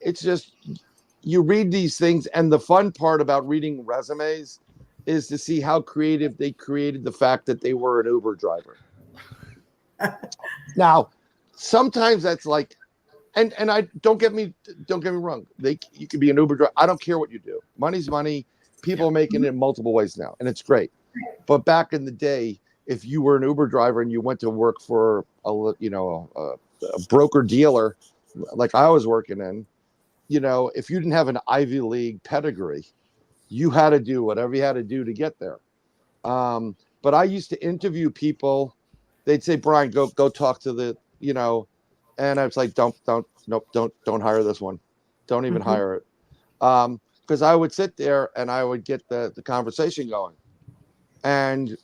it's just, you read these things, and the fun part about reading resumes is to see how creative they created the fact that they were an Uber driver. Now, sometimes that's like, and I don't get me wrong. You could be an Uber driver. I don't care what you do. Money's money. People are making it in multiple ways now, and it's great. But back in the day, if you were an Uber driver and you went to work for a broker dealer, like I was working in, you know, if you didn't have an Ivy League pedigree, you had to do whatever you had to do to get there. But I used to interview people. They'd say, Bryan, go talk to the, you know, and I was like, don't hire this one. Don't even hire it. Because I would sit there and I would get the conversation going. And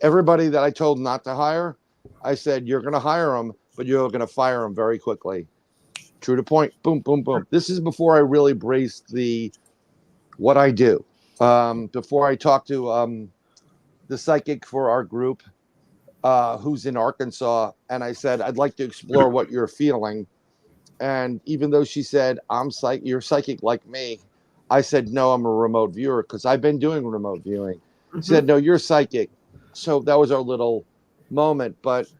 everybody that I told not to hire, I said, you're going to hire them, but you're going to fire them very quickly. True to point. Boom, boom, boom. This is before I really braced what I do. Before I talked to the psychic for our group, who's in Arkansas, and I said, I'd like to explore what you're feeling. And even though she said, you're psychic like me, I said, no, I'm a remote viewer, because I've been doing remote viewing. She said, no, you're psychic. So that was our little moment. But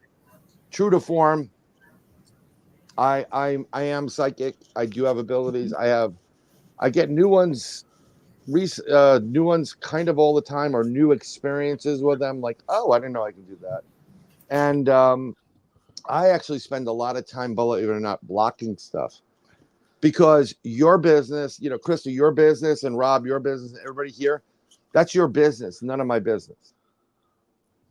true to form, I am psychic. I do have abilities. I get new ones kind of all the time, or new experiences with them. Like, oh, I didn't know I could do that. And I actually spend a lot of time, believe it or not, blocking stuff, because your business, you know, KRISTA, your business, and Rob, your business, everybody here, that's your business, none of my business.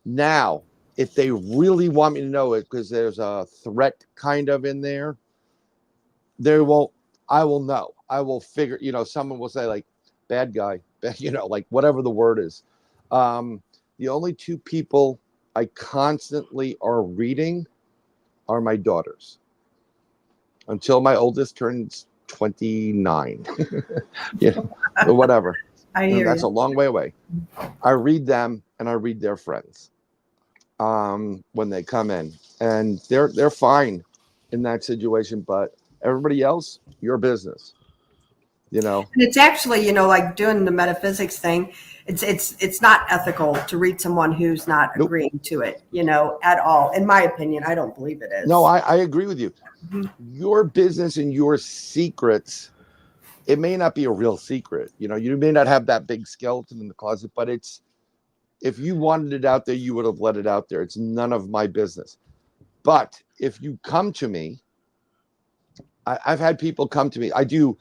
Now, if they really want me to know it, because there's a threat kind of in there, I will know. I will figure, you know, someone will say like, bad guy, you know, like whatever the word is. The only two people I constantly are reading are my daughters, until my oldest turns 29. Yeah, or whatever. That's a long way away. I read them, and I read their friends when they come in, and they're fine in that situation. But everybody else, your business. you know. And it's actually, like doing the metaphysics thing. It's not ethical to read someone who's not Nope. agreeing to it, at all. In my opinion, I don't believe it is. No, I agree with you. Mhm. Your business and your secrets, it may not be a real secret. You may not have that big skeleton in the closet, but if you wanted it out there, you would have let it out there. It's none of my business. But if you come to me, I've had people come to me. I do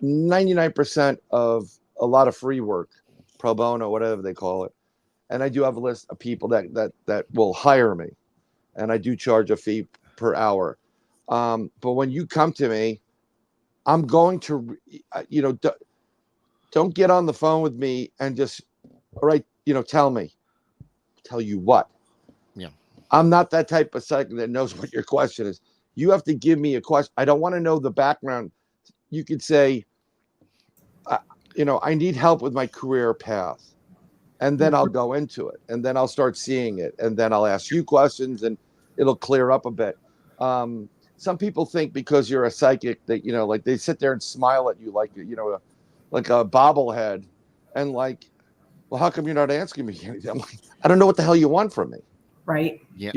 99% of a lot of free work, pro bono, whatever they call it. And I do have a list of people that will hire me. And I do charge a fee per hour. But when you come to me, I'm going to, don't get on the phone with me and just, all right, tell me. Tell you what? Yeah. I'm not that type of psychic that knows what your question is. You have to give me a question. I don't want to know the background. You could say, I need help with my career path. And then I'll go into it. And then I'll start seeing it. And then I'll ask you questions and it'll clear up a bit. Some people think because you're a psychic that, like they sit there and smile at you like, like a bobblehead. And like, well, how come you're not asking me anything? I'm like, I don't know what the hell you want from me. Right. Yeah.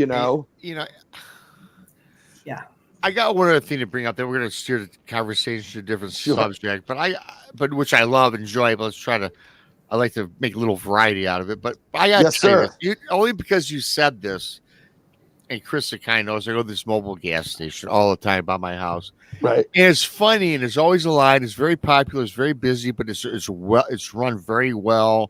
Yeah. I got one other thing to bring up. Then we're going to steer the conversation to a different Sure. subject, but which I love, enjoy. But I like to make a little variety out of it. But I got to tell you, only because you said this, and KRISTA kind of knows. I go to this mobile gas station all the time by my house. Right. And it's funny, and there's always a line. It's very popular. It's very busy, but it's run very well.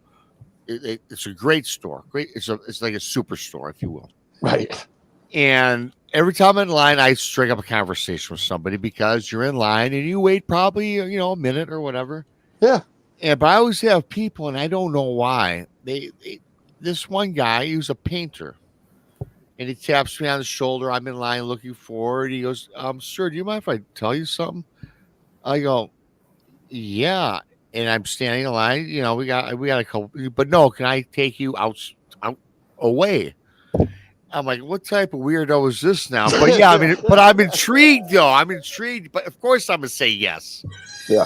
It's a great store. Great. It's like a superstore, if you will. Right. And every time I'm in line, I strike up a conversation with somebody because you're in line and you wait probably, a minute or whatever. Yeah. But I always have people, and I don't know why. This one guy, he was a painter, and he taps me on the shoulder. I'm in line looking forward. He goes, "Sir, do you mind if I tell you something?" I go, "Yeah." And I'm standing in line. We got a couple, but no, can I take you out away? I'm like, what type of weirdo is this now? But yeah, but I'm intrigued though. I'm intrigued, but of course I'm gonna say yes. Yeah.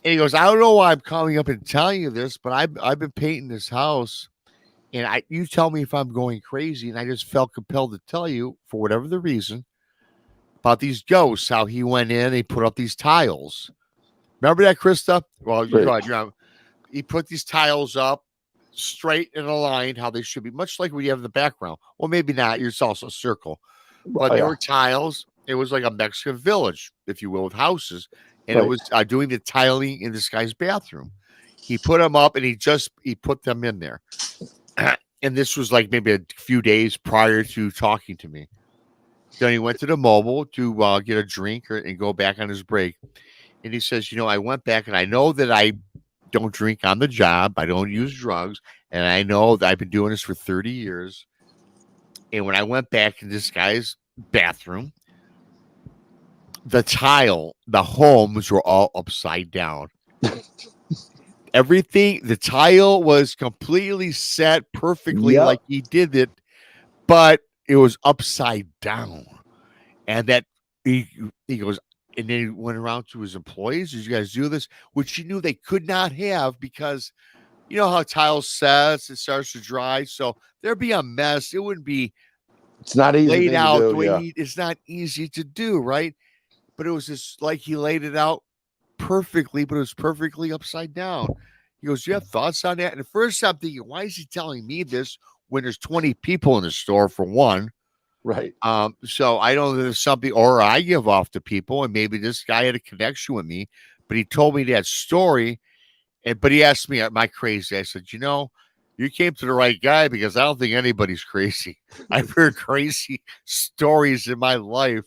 And he goes, I don't know why I'm calling up and telling you this, but I've been painting this house, and you tell me if I'm going crazy, and I just felt compelled to tell you for whatever the reason about these ghosts. How he went in, he put up these tiles. Remember that, KRISTA? Well, he put these tiles up straight in a line, how they should be, much like what you have in the background. Well, maybe not. It's also a circle, but they were tiles. It was like a Mexican village, if you will, with houses, and it was doing the tiling in this guy's bathroom. He put them up, and he put them in there. And this was like maybe a few days prior to talking to me. Then he went to the mobile to get a drink and go back on his break. And he says, I went back, and I know that I don't drink on the job. I don't use drugs. And I know that I've been doing this for 30 years. And when I went back in this guy's bathroom, the homes were all upside down. Everything, the tile was completely set perfectly like he did it, but it was upside down. And that he goes, and then he went around to his employees. Did you guys do this? Which he knew they could not have because you know how tile sets, it starts to dry. So there'd be a mess. It wouldn't be It's not easy laid out to the do, way it's not easy to do, right? But it was just like he laid it out perfectly, but it was perfectly upside down. He goes, "You have thoughts on that?" And at first I'm thinking, why is he telling me this when there's 20 people in the store for one? Right. So I don't know if there's something, or I give off to people, and maybe this guy had a connection with me, but he told me that story. But he asked me, am I crazy? I said, you came to the right guy because I don't think anybody's crazy. I've heard crazy stories in my life.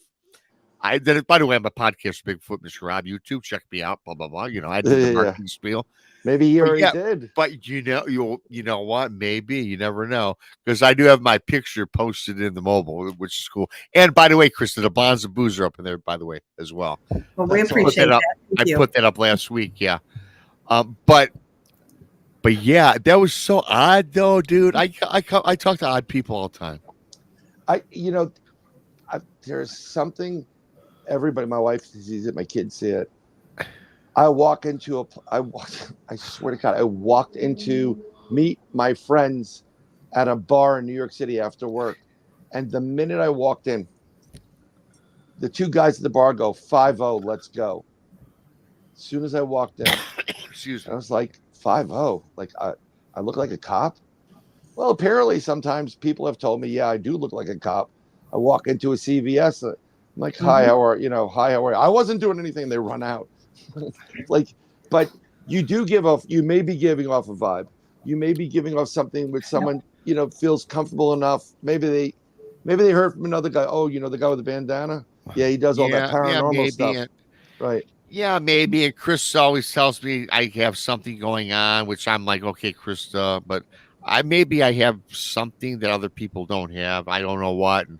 I did it. By the way, I'm a podcast for Bigfoot, Mr. Rob, YouTube. Check me out, blah, blah, blah. I did the marketing spiel. Maybe he already did. But you know what? Maybe. You never know. Because I do have my picture posted in the mobile, which is cool. And by the way, KRISTA, the bonds and booze are up in there, by the way, as well. Well, we appreciate that. I put that up last week, yeah. But yeah, that was so odd though, dude. I talk to odd people all the time. There's something, everybody, my wife sees it, my kids see it. I walk into I swear to God, I walked into meet my friends at a bar in New York City after work. And the minute I walked in, the two guys at the bar go, 5-0, let's go. As soon as I walked in, Excuse I me. was like, 5-0? Like, I look like a cop? Well, apparently sometimes people have told me, yeah, I do look like a cop. I walk into a CVS, I'm like, hi, how are you? I wasn't doing anything. They run out. Like, but you do give off, you may be giving off a vibe. You may be giving off something with someone, feels comfortable enough. Maybe they heard from another guy. Oh, the guy with the bandana. Yeah, he does all that Yeah, paranormal maybe. stuff. Right. Yeah, maybe. And Chris always tells me I have something going on, which I'm like, okay, Krista, but I have something that other people don't have. I don't know what. And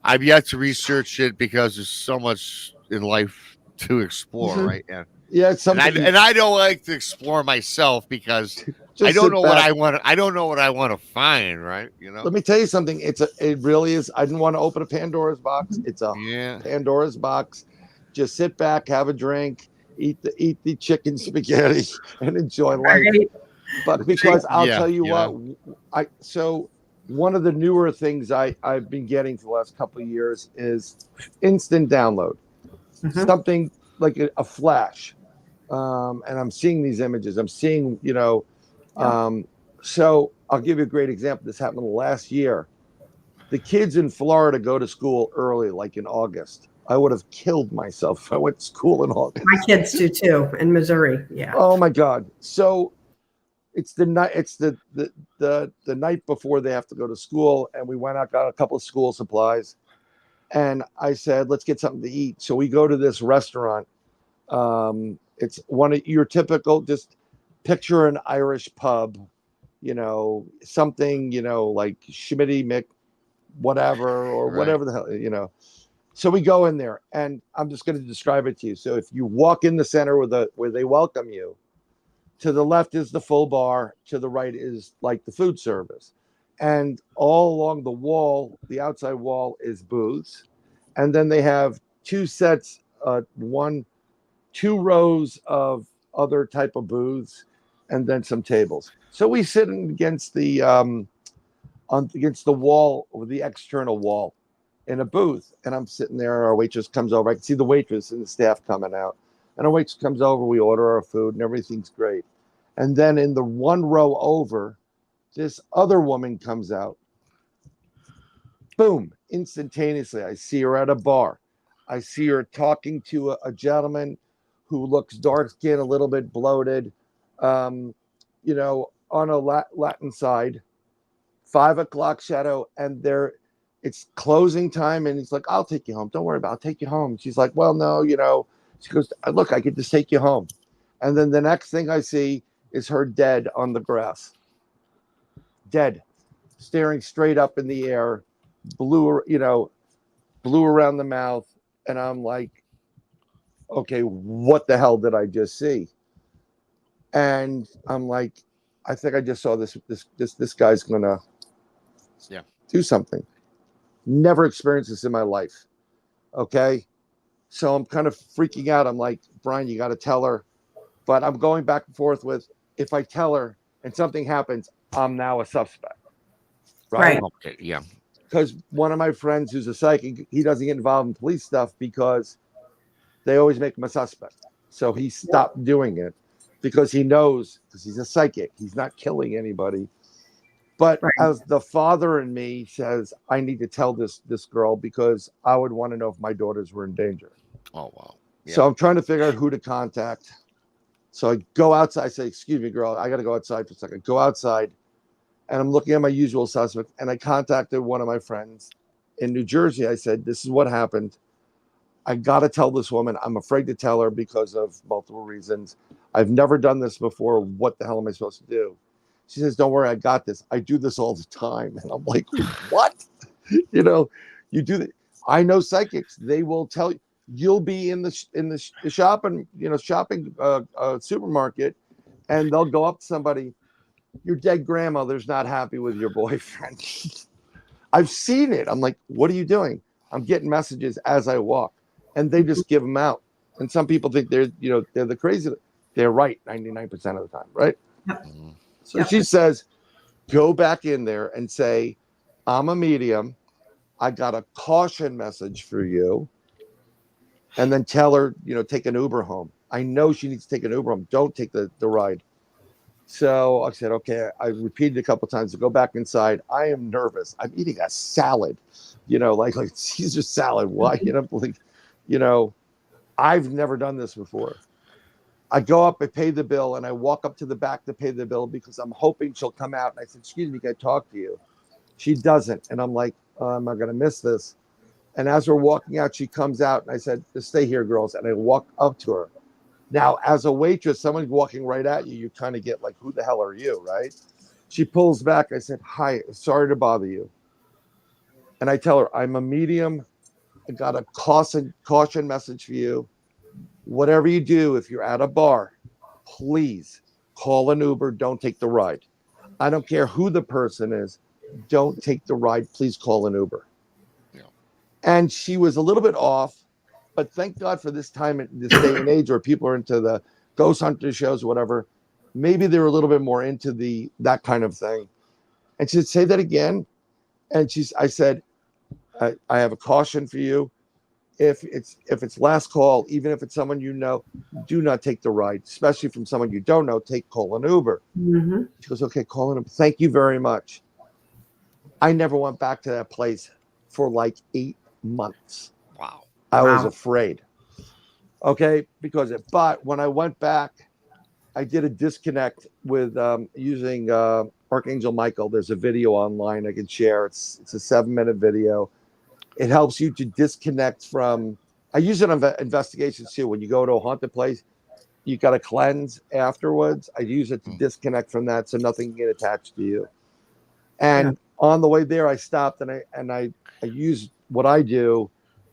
I've yet to research it because there's so much in life to explore, right? Yeah, it's something. And I don't like to explore myself because I don't know what I want. I don't know what I want to find, right? Let me tell you something. It really is. I didn't want to open a Pandora's box. It's a Pandora's box. Just sit back, have a drink, eat the chicken spaghetti, and enjoy life. But because I'll tell you what, so one of the newer things I've been getting for the last couple of years is instant download, something like a flash, and I'm seeing these images. I'm seeing, so I'll give you a great example. This happened last year. The kids in Florida go to school early, like in August. I would have killed myself if I went to school in August. My kids do too in Missouri. Yeah. Oh my God. So it's the night. It's the night before they have to go to school, and we went out, got a couple of school supplies, and I said, "Let's get something to eat." So we go to this restaurant. It's one of your typical. Just picture an Irish pub, something, like Schmitty Mick, whatever, or whatever the hell, So we go in there, and I'm just going to describe it to you. So if you walk in the center where they welcome you, to the left is the full bar, to the right is like the food service. And all along the wall, the outside wall is booths. And then they have two rows of other type of booths, and then some tables. So we sit against the wall, or the external wall, in a booth, and I'm sitting there. Our waitress comes over. I can see the waitress and the staff coming out, and our waitress comes over. We order our food, and everything's great. And then in the one row over, this other woman comes out. Boom! Instantaneously, I see her at a bar. I see her talking to a gentleman who looks dark skinned, a little bit bloated, on a Latin side. 5 o'clock shadow, and it's closing time, and he's like, "I'll take you home. Don't worry about it. I'll take you home." She's like, "Well, no, She goes, "Look, I could just take you home." And then the next thing I see is her dead on the grass. Dead, staring straight up in the air, blue around the mouth. And I'm like, okay, what the hell did I just see? And I'm like, I think I just saw this guy's gonna do something. Never experienced this in my life. Okay. So I'm kind of freaking out. I'm like, Bryan, you got to tell her. But I'm going back and forth with, if I tell her and something happens, I'm now a suspect. Right. Okay. Yeah. Because one of my friends who's a psychic, he doesn't get involved in police stuff because they always make him a suspect. So he stopped doing it because he knows, because he's a psychic, he's not killing anybody. But as the father in me says, I need to tell this girl because I would want to know if my daughters were in danger. Oh, wow. Yeah. So I'm trying to figure out who to contact. So I go outside. I say, "Excuse me, girl, I got to go outside for a second." Go outside, and I'm looking at my usual suspect, and I contacted one of my friends in New Jersey. I said, "This is what happened. I got to tell this woman. I'm afraid to tell her because of multiple reasons. I've never done this before. What the hell am I supposed to do?" She says, "Don't worry, I got this. I do this all the time." And I'm like, "What?" You do that. I know psychics. They will tell you. You'll be in the shopping supermarket, and they'll go up to somebody. "Your dead grandmother's not happy with your boyfriend." I've seen it. I'm like, "What are you doing?" I'm getting messages as I walk, and they just give them out. And some people think they're the crazy. They're right 99% of the time, right? Mhm. So she says, go back in there and say, I'm a medium. I got a caution message for you. And then tell her, take an Uber home. I know she needs to take an Uber home. Don't take the ride. So I said, okay. I repeated a couple of times to go back inside. I am nervous. I'm eating a salad, like Caesar salad. Why? I've never done this before. I go up, I pay the bill, and I walk up to the back to pay the bill because I'm hoping she'll come out. And I said, excuse me, can I talk to you? She doesn't. And I'm like, am I going to miss this? And as we're walking out, she comes out, and I said, just stay here, girls. And I walk up to her. Now, as a waitress, someone walking right at you, you kind of get like, who the hell are you, right? She pulls back. I said, hi, sorry to bother you. And I tell her, I'm a medium. I got a caution message for you. Whatever you do, if you're at a bar, please call an Uber. Don't take the ride. I don't care who the person is. Don't take the ride. Please call an Uber. Yeah. And she was a little bit off, but thank God for this time, this day and age where people are into the ghost hunter shows or whatever. Maybe they're a little bit more into that kind of thing. And she said, say that again. And I said, I have a caution for you. If it's last call, even if it's someone do not take the ride, especially from someone you don't know. Call an Uber. Mm-hmm. She goes, okay, call an Uber. Thank you very much. I never went back to that place for like 8 months. Wow. I was afraid. Okay, but when I went back, I did a disconnect with using Archangel Michael. There's a video online I can share. It's a 7-minute video. It helps you to disconnect from. I use it on investigations too. When you go to a haunted place, you got to cleanse afterwards. I use it to disconnect from that so nothing can get attached to you. And on the way there, I stopped and I used what I do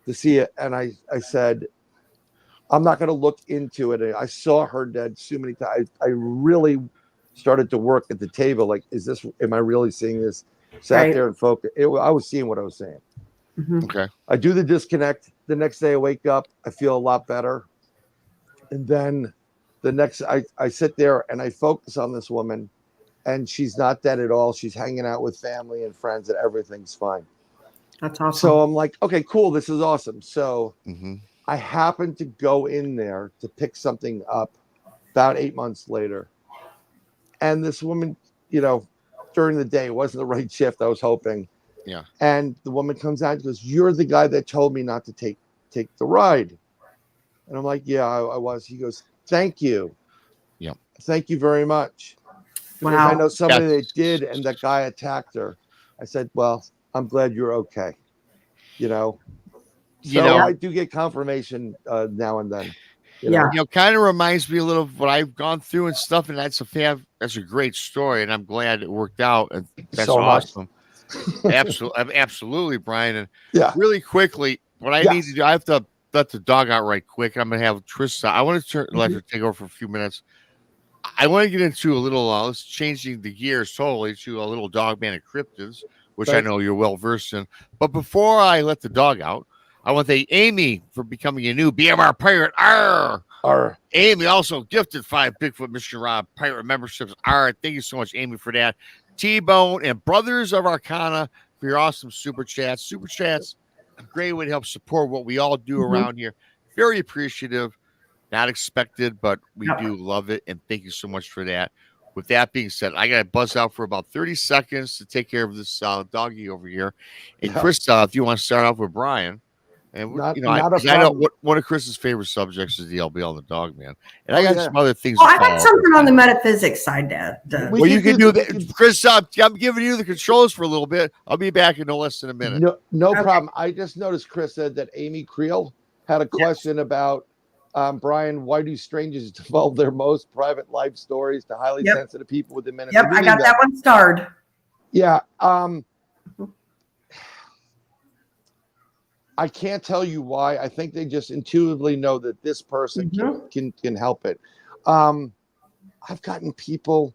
to see it. And I said, I'm not going to look into it. And I saw her dead so many times. I really started to work at the table. Like, am I really seeing this? Sat there and focused. I was seeing what I was saying. Mm-hmm. Okay. I do the disconnect. The next day I wake up, I feel a lot better. And then I sit there and I focus on this woman, and she's not dead at all. She's hanging out with family and friends and everything's fine. That's awesome. So I'm like, okay, cool. This is awesome. So Mm-hmm. I happened to go in there to pick something up about 8 months later. And this woman, during the day, it wasn't the right shift I was hoping. Yeah. And the woman comes out and goes, you're the guy that told me not to take the ride. And I'm like, yeah, I was. He goes, thank you. Yeah. Thank you very much. Because Wow. I know somebody that did, and that guy attacked her. I said, well, I'm glad you're okay. So I do get confirmation now and then. Kind of reminds me a little of what I've gone through and stuff, and that's a great story, and I'm glad it worked out, and that's So awesome. Absolutely, Brian. And really quickly, what I need to do, I have to let the dog out right quick. I'm gonna have KRISTA. I want to let her take over for a few minutes. I want to get into a little. Let's changing the gears totally to a little dog man of cryptids, which I know you're well versed in. But before I let the dog out, I want to thank Amy for becoming a new BMR pirate. Arr! Amy also gifted 5 Bigfoot Mission Rob pirate memberships. Thank you so much, Amy, for that. T-Bone and Brothers of Arcana for your awesome super chats. Super chats, a great way to help support what we all do around here. Very appreciative. Not expected, but we do love it. And thank you so much for that. With that being said, I got to buzz out for about 30 seconds to take care of this doggy over here. And KRISTA, if you want to start off with Brian. And I know one of Chris's favorite subjects is the LBL and the dog man. And I got some other things. Well, I got something on the metaphysics side, Dad. Well, you can do that. Chris, I'm giving you the controls for a little bit. I'll be back in no less than a minute. No problem. I just noticed Chris said that Amy Creel had a question about Brian, why do strangers divulge their most private life stories to highly sensitive people within minutes? Yep, I got that one starred. Yeah. I can't tell you why. I think they just intuitively know that this person can help it. I've gotten people.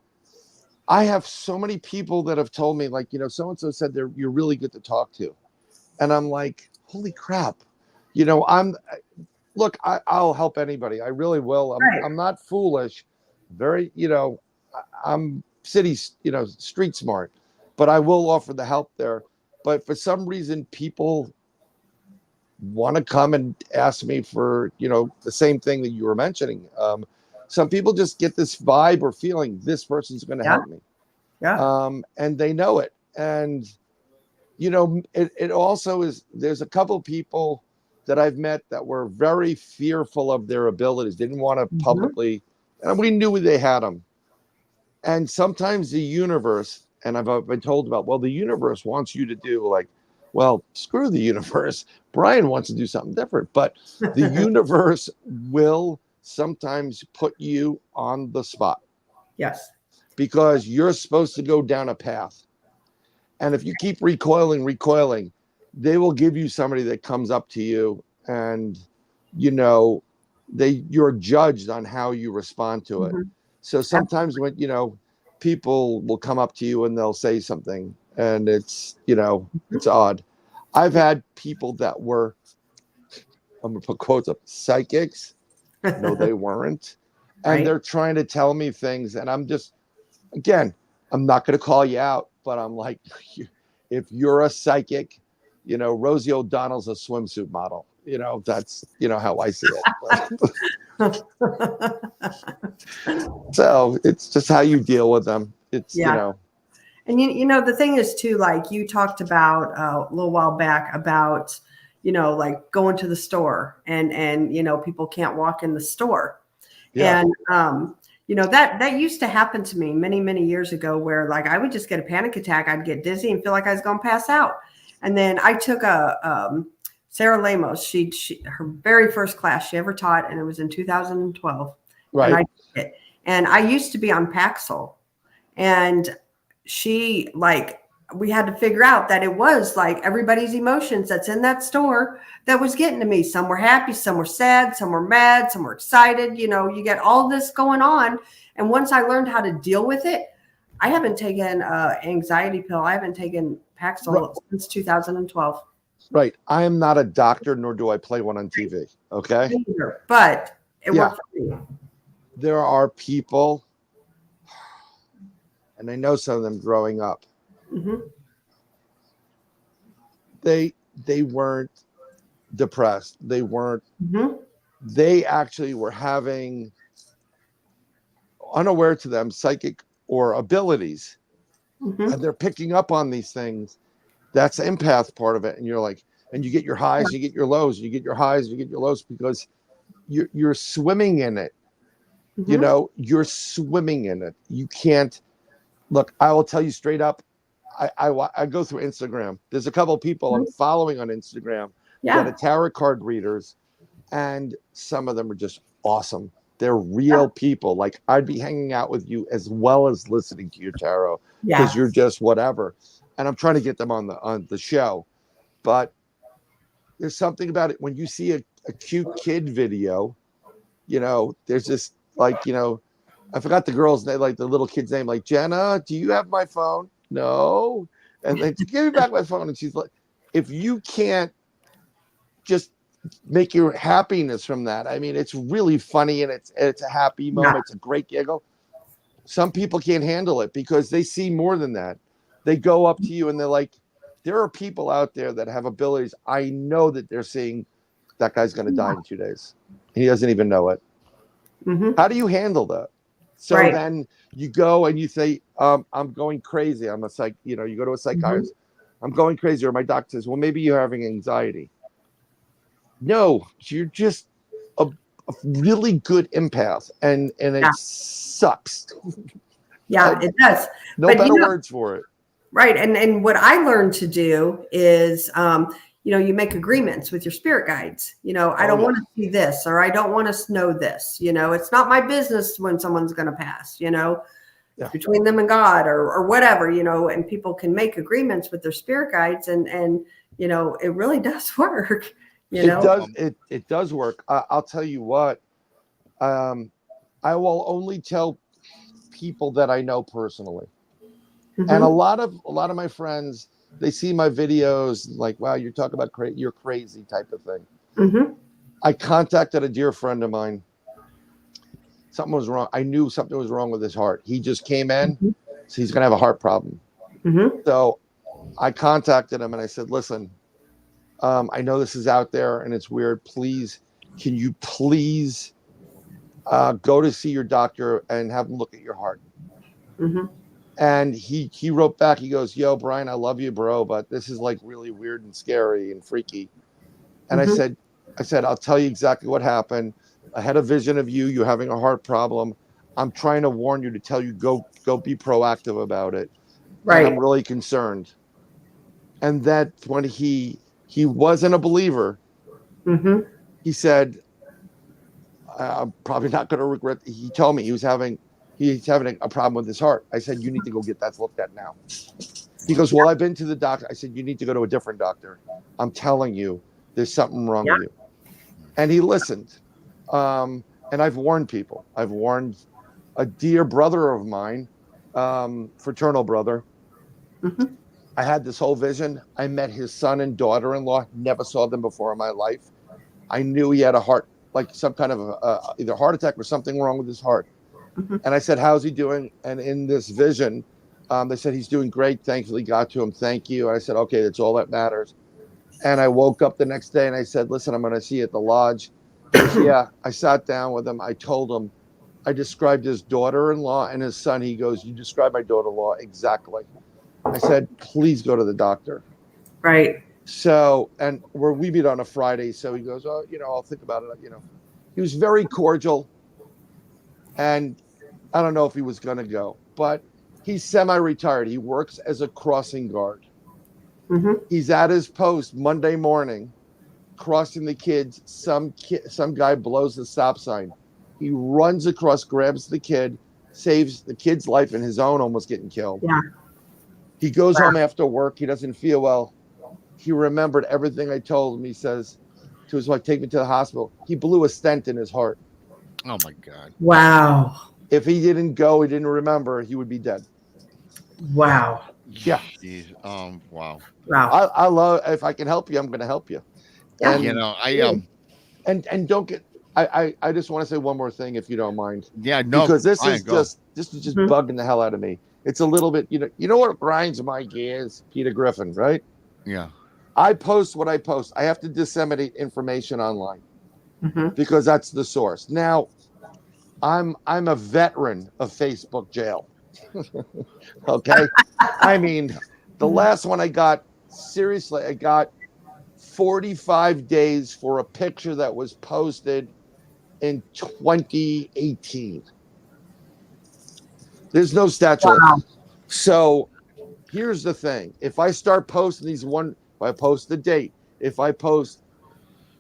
I have so many people that have told me, like, so-and-so said you're really good to talk to. And I'm like, holy crap. look, I'll help anybody. I really will. Right. I'm not foolish. Very, I'm city, street smart, but I will offer the help there. But for some reason, people want to come and ask me for, the same thing that you were mentioning. Some people just get this vibe or feeling this person's going to help me. Yeah. And they know it. And, it also is, there's a couple of people that I've met that were very fearful of their abilities, didn't want to publicly, and we knew they had them. And sometimes the universe, and I've been told about, well, the universe wants you to do like, well, screw the universe. Bryan wants to do something different, but the universe will sometimes put you on the spot. Yes. Because you're supposed to go down a path. And if you keep recoiling, they will give you somebody that comes up to you and, you're judged on how you respond to it. So sometimes when, people will come up to you and they'll say something and it's, it's odd. I've had people that were, I'm going to put quotes up, psychics. No, they weren't. And Right. they're trying to tell me things. And I'm just, again, I'm not going to call you out, but I'm like, if you're a psychic, Rosie O'Donnell's a swimsuit model. That's, how I see it. So it's just how you deal with them. It's, And the thing is too, like you talked about a little while back about, like going to the store and people can't walk in the store. Yeah. And that used to happen to me many, many years ago where like I would just get a panic attack. I'd get dizzy and feel like I was going to pass out. And then I took a Sarah Lamos, she her very first class she ever taught, and it was in 2012. Right. And I did it. And I used to be on Paxil, and she we had to figure out that it was like everybody's emotions that's in that store that was getting to me. Some were happy, some were sad, some were mad, some were excited. You get all this going on. And once I learned how to deal with it, I haven't taken an anxiety pill. I haven't taken Paxil since 2012. Right. I am not a doctor, nor do I play one on TV. Okay. But it worked for me. There are people, and I know some of them growing up. They weren't depressed. They weren't. They actually were having, unaware to them, psychic or abilities, and they're picking up on these things. That's the empath part of it. And you're like, and you get your highs, you get your lows, you get your highs, you get your lows, because you're swimming in it. You're swimming in it. You can't look. I will tell you straight up. I go through Instagram. There's a couple of people I'm following on Instagram that are tarot card readers, and some of them are just awesome. They're real people. Like I'd be hanging out with you as well as listening to your tarot because you're just whatever. And I'm trying to get them on the show, but there's something about it when you see a cute kid video. There's this I forgot the girl's name, like the little kid's name, like Jenna. Do you have my phone? No. And then give me back my phone. And she's like, if you can't just make your happiness from that, I mean, it's really funny and it's a happy moment. It's a great giggle. Some people can't handle it because they see more than that. They go up to you and they're like, there are people out there that have abilities. I know that they're seeing that guy's going to die in 2 days. He doesn't even know it. How do you handle that? So then you go and you say, I'm going crazy. I'm a you go to a psychiatrist. I'm going crazy. Or my doctor says, well, maybe you're having anxiety. No, you're just a really good empath. And it sucks. Yeah, it does. No better words for it. Right. And what I learned to do is, you make agreements with your spirit guides. I don't want to see this, or I don't want to know this. It's not my business when someone's going to pass, between them and God or whatever, and people can make agreements with their spirit guides. And it really does work. It does work. I'll tell you what, I will only tell people that I know personally. And a lot of my friends, they see my videos like, wow, you're talking about you're crazy type of thing. I contacted a dear friend of mine. Something was wrong. I knew something was wrong with his heart. He just came in, so he's going to have a heart problem. So I contacted him and I said, listen, I know this is out there and it's weird. Please, can you please go to see your doctor and have him look at your heart? And he wrote back. He goes, yo, Bryan, I love you, bro, but this is like really weird and scary and freaky. And I said, I'll tell you exactly what happened. I had a vision of you. You're having a heart problem. I'm trying to warn you to tell you, go be proactive about it. Right. And I'm really concerned. And that when he wasn't a believer, he said, I'm probably not going to regret. He told me he's having a problem with his heart. I said, you need to go get that looked at now. He goes, well, I've been to the doctor. I said, you need to go to a different doctor. I'm telling you, there's something wrong with you. And he listened. And I've warned people. I've warned a dear brother of mine, fraternal brother. I had this whole vision. I met his son and daughter-in-law. Never saw them before in my life. I knew he had a heart, like some kind of either heart attack or something wrong with his heart. And I said, how's he doing? And in this vision, they said, he's doing great. Thankfully got to him. Thank you. And I said, okay, that's all that matters. And I woke up the next day and I said, listen, I'm going to see you at the lodge. Yeah, I sat down with him. I told him, I described his daughter-in-law and his son. He goes, you described my daughter-in-law exactly. I said, please go to the doctor. Right. So, and we meet on a Friday. So he goes, oh, I'll think about it. He was very cordial. And I don't know if he was going to go, but he's semi-retired. He works as a crossing guard. He's at his post Monday morning, crossing the kids. Some guy blows the stop sign. He runs across, grabs the kid, saves the kid's life and his own almost getting killed. Yeah. He goes home after work. He doesn't feel well. He remembered everything I told him. He says to his wife, take me to the hospital. He blew a stent in his heart. Oh my God. Wow. If he didn't go, he didn't remember, he would be dead. Wow. Yeah. Jeez. Wow. Wow. I love, if I can help you, I'm going to help you. Yeah. And, and don't get, I just want to say one more thing, if you don't mind. Yeah, no. Because this is just Mm-hmm. bugging the hell out of me. It's a little bit, you know what Bryan's mic is? Peter Griffin, right? Yeah. I post what I post. I have to disseminate information online because that's the source. Now, I'm a veteran of Facebook jail. Okay. I mean, the last one I got 45 days for a picture that was posted in 2018. There's no statute. Wow. So here's the thing. If I start posting if I post the date, if I post,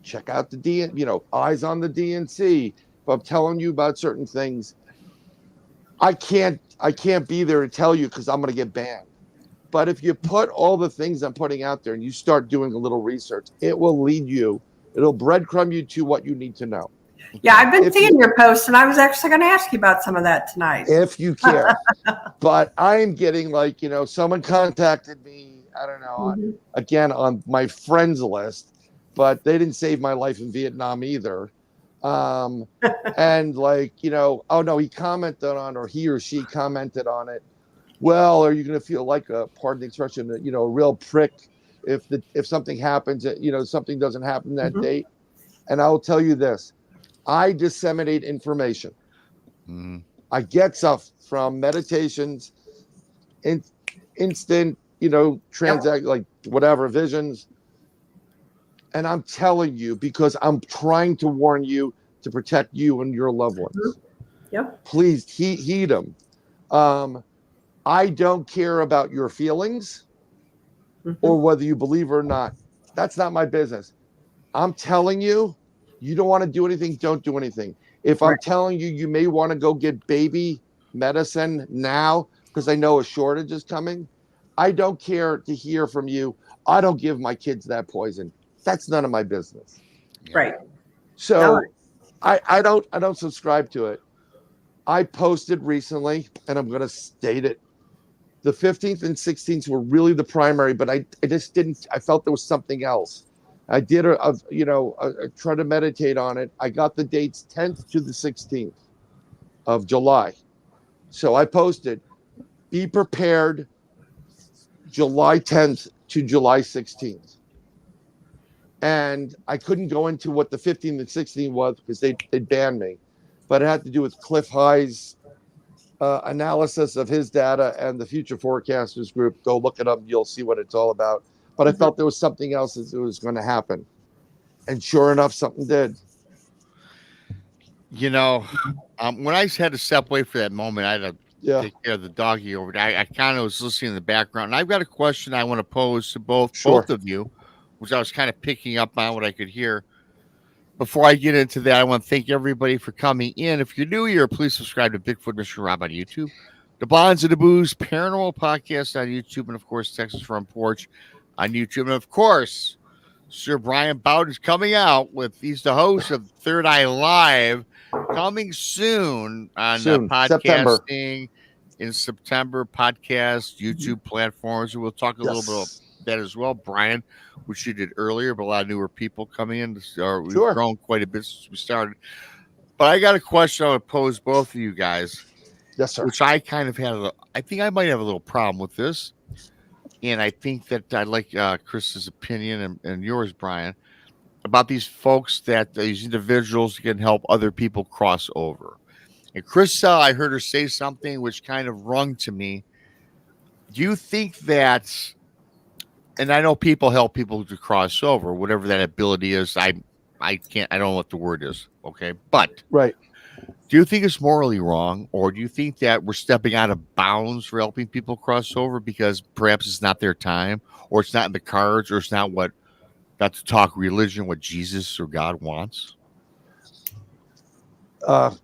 check out the eyes on the DNC, if I'm telling you about certain things, I can't be there to tell you because I'm going to get banned. But if you put all the things I'm putting out there and you start doing a little research, it will lead you. It'll breadcrumb you to what you need to know. Yeah, I've been seeing your posts, and I was actually going to ask you about some of that tonight. If you care. But I'm getting someone contacted me, I don't know, again, on my friends list, but they didn't save my life in Vietnam either. And oh no, he commented on, or he or she commented on it. Well, are you going to feel like pardon the expression, a real prick if something happens, something doesn't happen that date? And I'll tell you this. I disseminate information. I get stuff from meditations, instant, transact, like whatever, visions. And I'm telling you, because I'm trying to warn you to protect you and your loved ones. Please heed them. I don't care about your feelings or whether you believe or not. That's not my business. I'm telling you, you don't want to do anything, don't do anything. If I'm telling you, you may want to go get baby medicine now because I know a shortage is coming. I don't care to hear from you. I don't give my kids that poison. That's none of my business. Right. So I don't subscribe to it. I posted recently, and I'm going to state it. The 15th and 16th were really the primary, but I just didn't. I felt there was something else. I did try to meditate on it. I got the dates 10th to the 16th of July. So I posted, be prepared July 10th to July 16th. And I couldn't go into what the 15th and 16th was because they banned me. But it had to do with Cliff High's analysis of his data and the Future Forecasters group. Go look it up. You'll see what it's all about. But I felt there was something else that was going to happen. And sure enough, something did. When I had to step away for that moment, I had to take care of the doggy over there. I kind of was listening in the background. And I've got a question I want to pose to both of you, which I was kind of picking up on what I could hear. Before I get into that, I want to thank everybody for coming in. If you're new here, please subscribe to Bigfoot Mr. Rob on YouTube, the Bonds and the Booze Paranormal Podcast on YouTube, and of course, Texas Front Porch on YouTube. And of course, Sir Bryan Bowden is coming out he's the host of Third Eye Live, coming soon on podcasting September. In September, podcast, YouTube platforms. And we'll talk a little bit about that as well, Bryan, which you did earlier, but a lot of newer people coming in. We've grown quite a bit since we started. But I got a question I would pose both of you guys. Yes, sir. Which I kind of I think I might have a little problem with this. And I think that I'd like Chris's opinion and yours, Bryan, about these folks these individuals can help other people cross over. And KRISTA, I heard her say something which kind of rung to me. Do you think that, and I know people help people to cross over, whatever that ability is, I don't know what the word is, okay? But do you think it's morally wrong, or do you think that we're stepping out of bounds for helping people cross over because perhaps it's not their time, or it's not in the cards, or it's not to talk religion, what Jesus or God wants?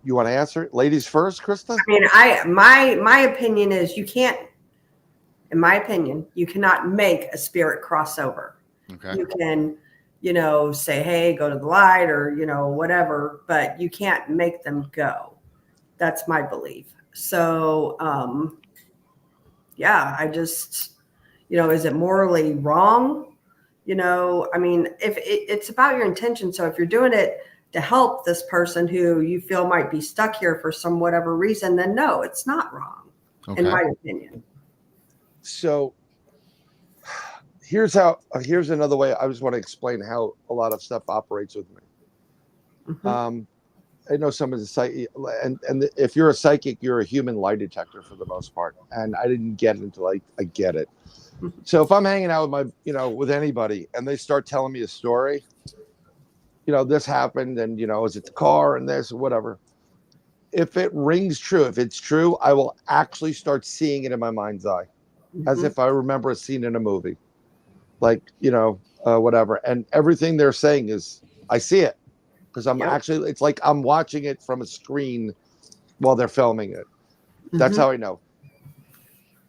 You want to answer it? Ladies first, KRISTA? I mean, my opinion is you can't, in my opinion, you cannot make a spirit crossover. Okay. You can, say, hey, go to the light or, whatever, but you can't make them go. That's my belief. So, I just, is it morally wrong? I mean, if it's about your intention. So if you're doing it to help this person who you feel might be stuck here for some whatever reason, then no, it's not wrong, in my opinion. So here's another way I just want to explain how a lot of stuff operates with me. Mm-hmm. I know some of the psychic, and if you're a psychic, you're a human lie detector for the most part. And I didn't get it until I get it. Mm-hmm. So if I'm hanging out with with anybody and they start telling me a story, this happened and, is it the car and this or whatever. If it rings true, if it's true, I will actually start seeing it in my mind's eye, as if I remember a scene in a movie, like, whatever. And everything they're saying is, I see it because I'm actually, it's like I'm watching it from a screen while they're filming it. That's how I know.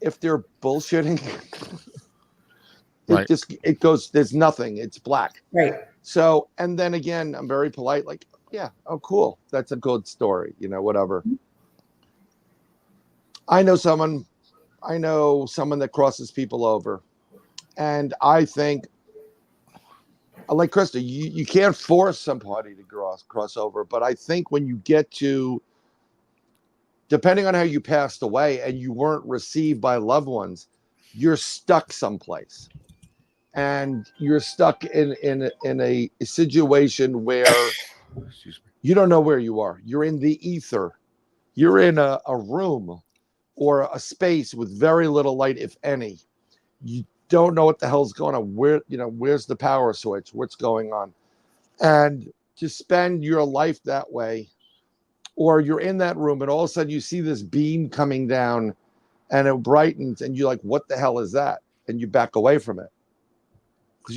If they're bullshitting, it goes, there's nothing, it's black. Right. So, and then again, I'm very polite, like, yeah, oh, cool. That's a good story, whatever. I know someone that crosses people over. And I think, like KRISTA, you can't force somebody to cross over. But I think when you get to, depending on how you passed away and you weren't received by loved ones, you're stuck someplace. And you're stuck in a situation where you don't know where you are. You're in the ether. You're in a room or a space with very little light, if any. You don't know what the hell's going on. Where's the power switch? What's going on? And to spend your life that way, or you're in that room and all of a sudden you see this beam coming down and it brightens and you're like, what the hell is that? And you back away from it. Because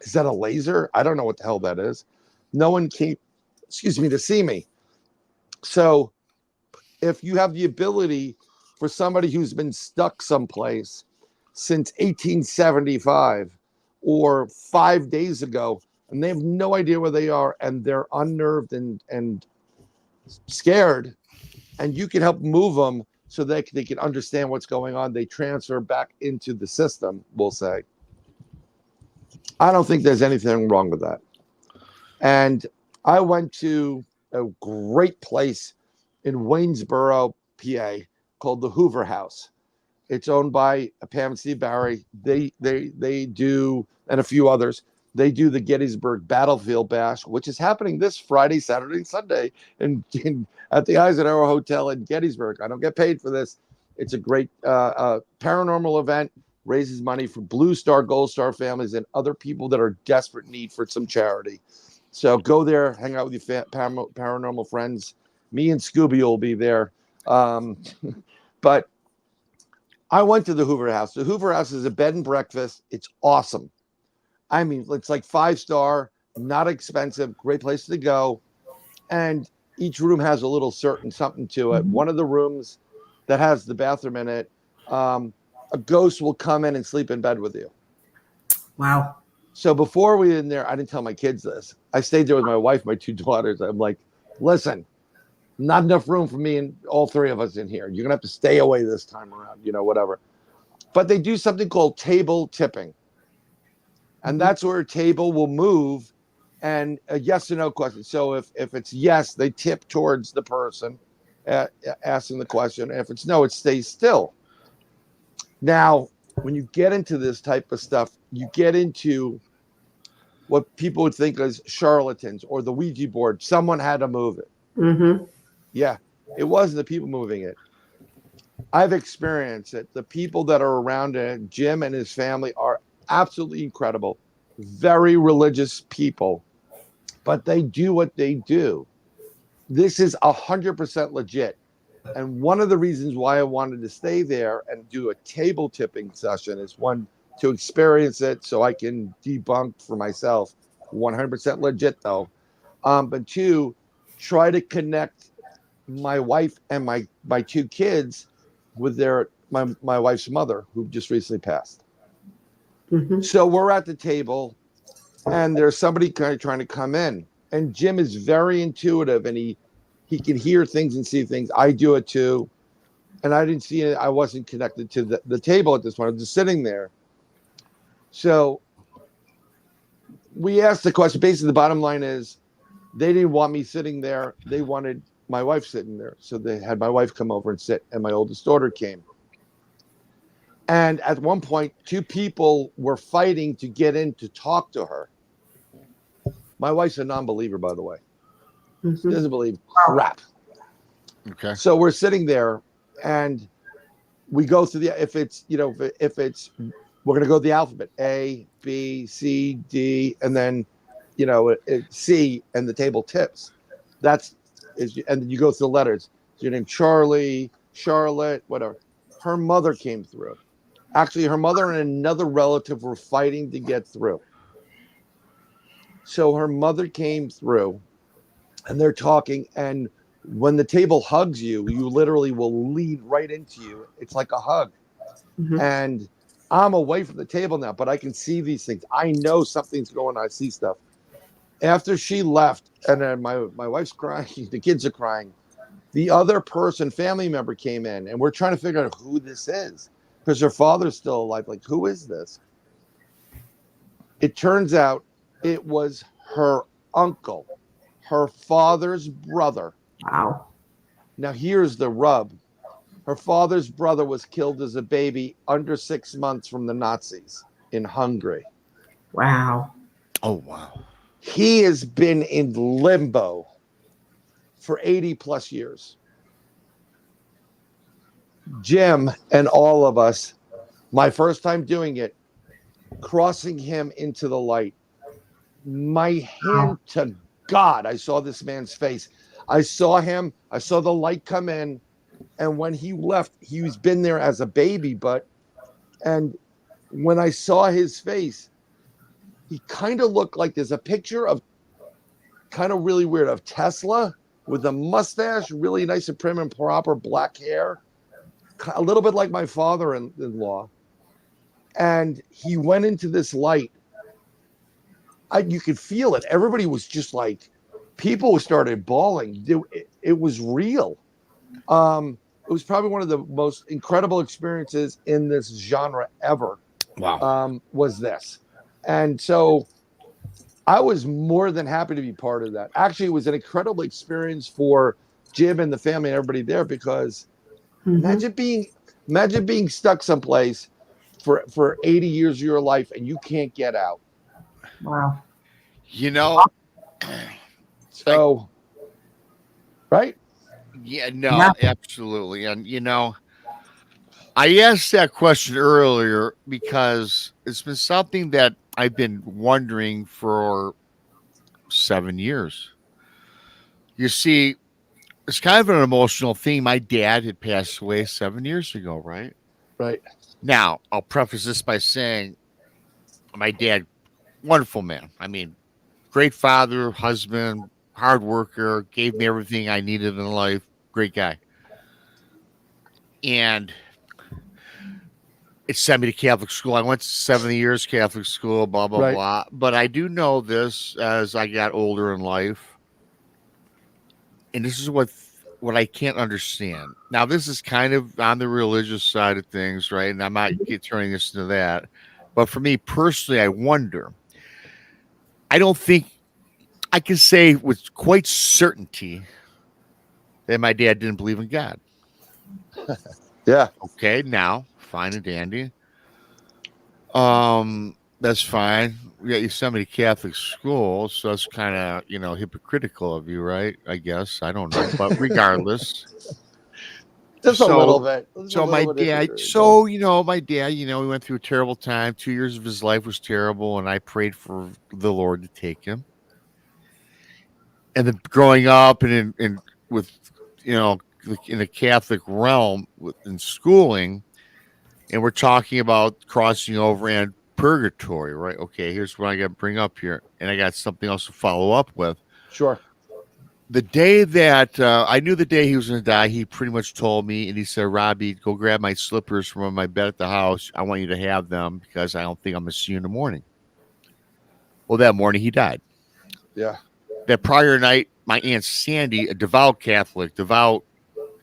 is that a laser? I don't know what the hell that is. No one came, to see me. So if you have the ability for somebody who's been stuck someplace since 1875 or 5 days ago, and they have no idea where they are, and they're unnerved and scared, and you can help move them so they can understand what's going on, they transfer back into the system, we'll say. I don't think there's anything wrong with that. And I went to a great place in Waynesboro, PA, called the Hoover House. It's owned by Pam and Steve Barry. They do, and a few others. They do the Gettysburg Battlefield Bash, which is happening this Friday, Saturday, and Sunday at the Eisenhower Hotel in Gettysburg. I don't get paid for this. It's a great paranormal event, raises money for Blue Star, Gold Star families, and other people that are desperate need for some charity. So go there, hang out with your paranormal friends. Me and Scooby will be there. But I went to the Hoover House. The Hoover House is a bed and breakfast. It's awesome. I mean, it's like 5-star, not expensive, great place to go. And each room has a little certain something to it. One of the rooms that has the bathroom in it, a ghost will come in and sleep in bed with you. Wow. So before we were in there, I didn't tell my kids this. I stayed there with my wife, my 2 daughters. I'm like, listen, not enough room for me and all 3 of us in here. You're going to have to stay away this time around, whatever. But they do something called table tipping. And that's where a table will move and a yes or no question. So if it's yes, they tip towards the person asking the question. If it's no, it stays still. Now, when you get into this type of stuff, you get into what people would think as charlatans or the Ouija board. Someone had to move it. Mm-hmm. Yeah, it wasn't the people moving it. I've experienced it. The people that are around it, Jim and his family, are absolutely incredible, very religious people, but they do what they do. This is 100% legit. And one of the reasons why I wanted to stay there and do a table tipping session is, one, to experience it so I can debunk for myself, 100% legit though. But 2, try to connect my wife and my 2 kids with my wife's mother, who just recently passed. Mm-hmm. So we're at the table and there's somebody kind of trying to come in, and Jim is very intuitive and he can hear things and see things. I do it too. And I didn't see it. I wasn't connected to the table at this point. I was just sitting there. So we asked the question. Basically, the bottom line is they didn't want me sitting there. They wanted my wife sitting there. So they had my wife come over and sit, and my oldest daughter came. And at one point, 2 people were fighting to get in to talk to her. My wife's a non-believer, by the way. Mm-hmm. She doesn't believe crap. Okay. So we're sitting there, and we go through if it's we're going to go the alphabet, A, B, C, D, and then, C, and the table tips. And then you go through the letters. So your name, Charlie, Charlotte, whatever. Her mother came through. Actually, her mother and another relative were fighting to get through. So her mother came through, and they're talking. And when the table hugs you, you literally will lead right into you. It's like a hug. Mm-hmm. And I'm away from the table now, but I can see these things. I know something's going on. I see stuff. After she left, and then my wife's crying, the kids are crying. The other person, family member, came in, and we're trying to figure out who this is, because her father's still alive. Like, who is this? It turns out it was her uncle, her father's brother. Wow. Now, here's the rub. Her father's brother was killed as a baby under 6 months from the Nazis in Hungary. Wow. Oh, wow. He has been in limbo for 80 plus years. Jim and all of us, my first time doing it, crossing him into the light. My hand to God, I saw this man's face. I saw him. I saw the light come in. And when he left, he's been there as a baby. And when I saw his face, he kind of looked like, there's a picture of, kind of really weird, of Tesla with a mustache, really nice and prim and proper, black hair, a little bit like my father-in-law. And he went into this light. You could feel it. Everybody was just like, people started bawling. It was real. It was probably one of the most incredible experiences in this genre ever. Wow. Was this. And so I was more than happy to be part of that. Actually, it was an incredible experience for Jim and the family and everybody there, because imagine being stuck someplace for 80 years of your life and you can't get out. Wow. You know, So, right? yeah, no, absolutely. And, you know, I asked that question earlier because it's been something that I've been wondering for 7 years. You see, it's kind of an emotional thing. My dad had passed away 7 years ago, right? Right. Now, I'll preface this by saying my dad, wonderful man. I mean, great father, husband, hard worker, gave me everything I needed in life. Great guy. And it sent me to Catholic school. I went to 70 years Catholic school, blah, blah, Right. blah. But I do know this as I got older in life. And this is what I can't understand. Now, this is kind of on the religious side of things, right? And I'm not turning this into that. But for me personally, I wonder. I don't think I can say with quite certainty that my dad didn't believe in God. Yeah. Okay, now, fine and dandy. That's fine. Yeah, you sent me to Catholic school, so that's kind of, you know, hypocritical of you, right? I guess. I don't know. But regardless. Just a little bit. Just So a my little bit dad, hypocritical. my dad, he went through a terrible time. 2 years of his life was terrible, and I prayed for the Lord to take him. And then growing up and in with, you know, in the Catholic realm in schooling, and we're talking about crossing over and purgatory, right? Okay, here's what I got to bring up here, and I got something else to follow up with. Sure. The day that I knew the day he was going to die, he pretty much told me, and he said, "Robbie, go grab my slippers from my bed at the house. I want you to have them because I don't think I'm going to see you in the morning." Well, that morning he died. Yeah. That prior night, my Aunt Sandy, a devout Catholic, devout